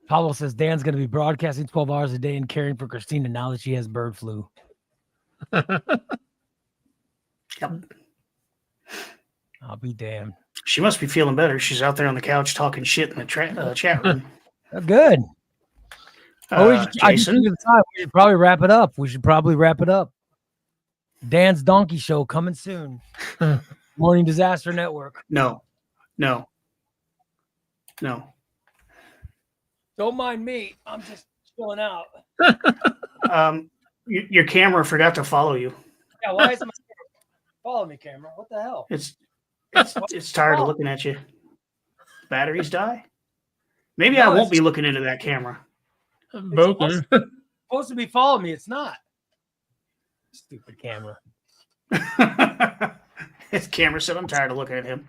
Pablo says Dan's going to be broadcasting 12 hours a day and caring for Christina now that she has bird flu. Yep. I'll be damned. She must be feeling better. She's out there on the couch talking shit in the chat room. Good. Jason? We should probably wrap it up. Dan's Donkey Show coming soon. Morning Disaster Network. No. Don't mind me. I'm just chilling out. Your camera forgot to follow you. Yeah, why is my camera? Follow me, camera. What the hell? It's tired of looking at you. Batteries die? Maybe I won't be looking into that camera. Broken. Supposed to be following me. It's not. Stupid camera. His camera said, I'm tired of looking at him.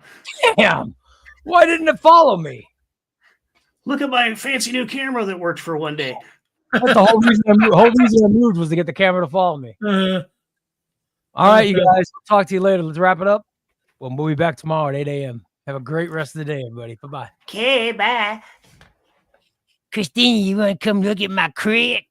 Damn. Why didn't it follow me? Look at my fancy new camera that worked for one day. That's the whole reason I moved was to get the camera to follow me. All right, you guys. We'll talk to you later. Let's wrap it up. We'll be back tomorrow at 8 a.m. Have a great rest of the day, everybody. Bye-bye. Okay, bye. Christine, you want to come look at my crib?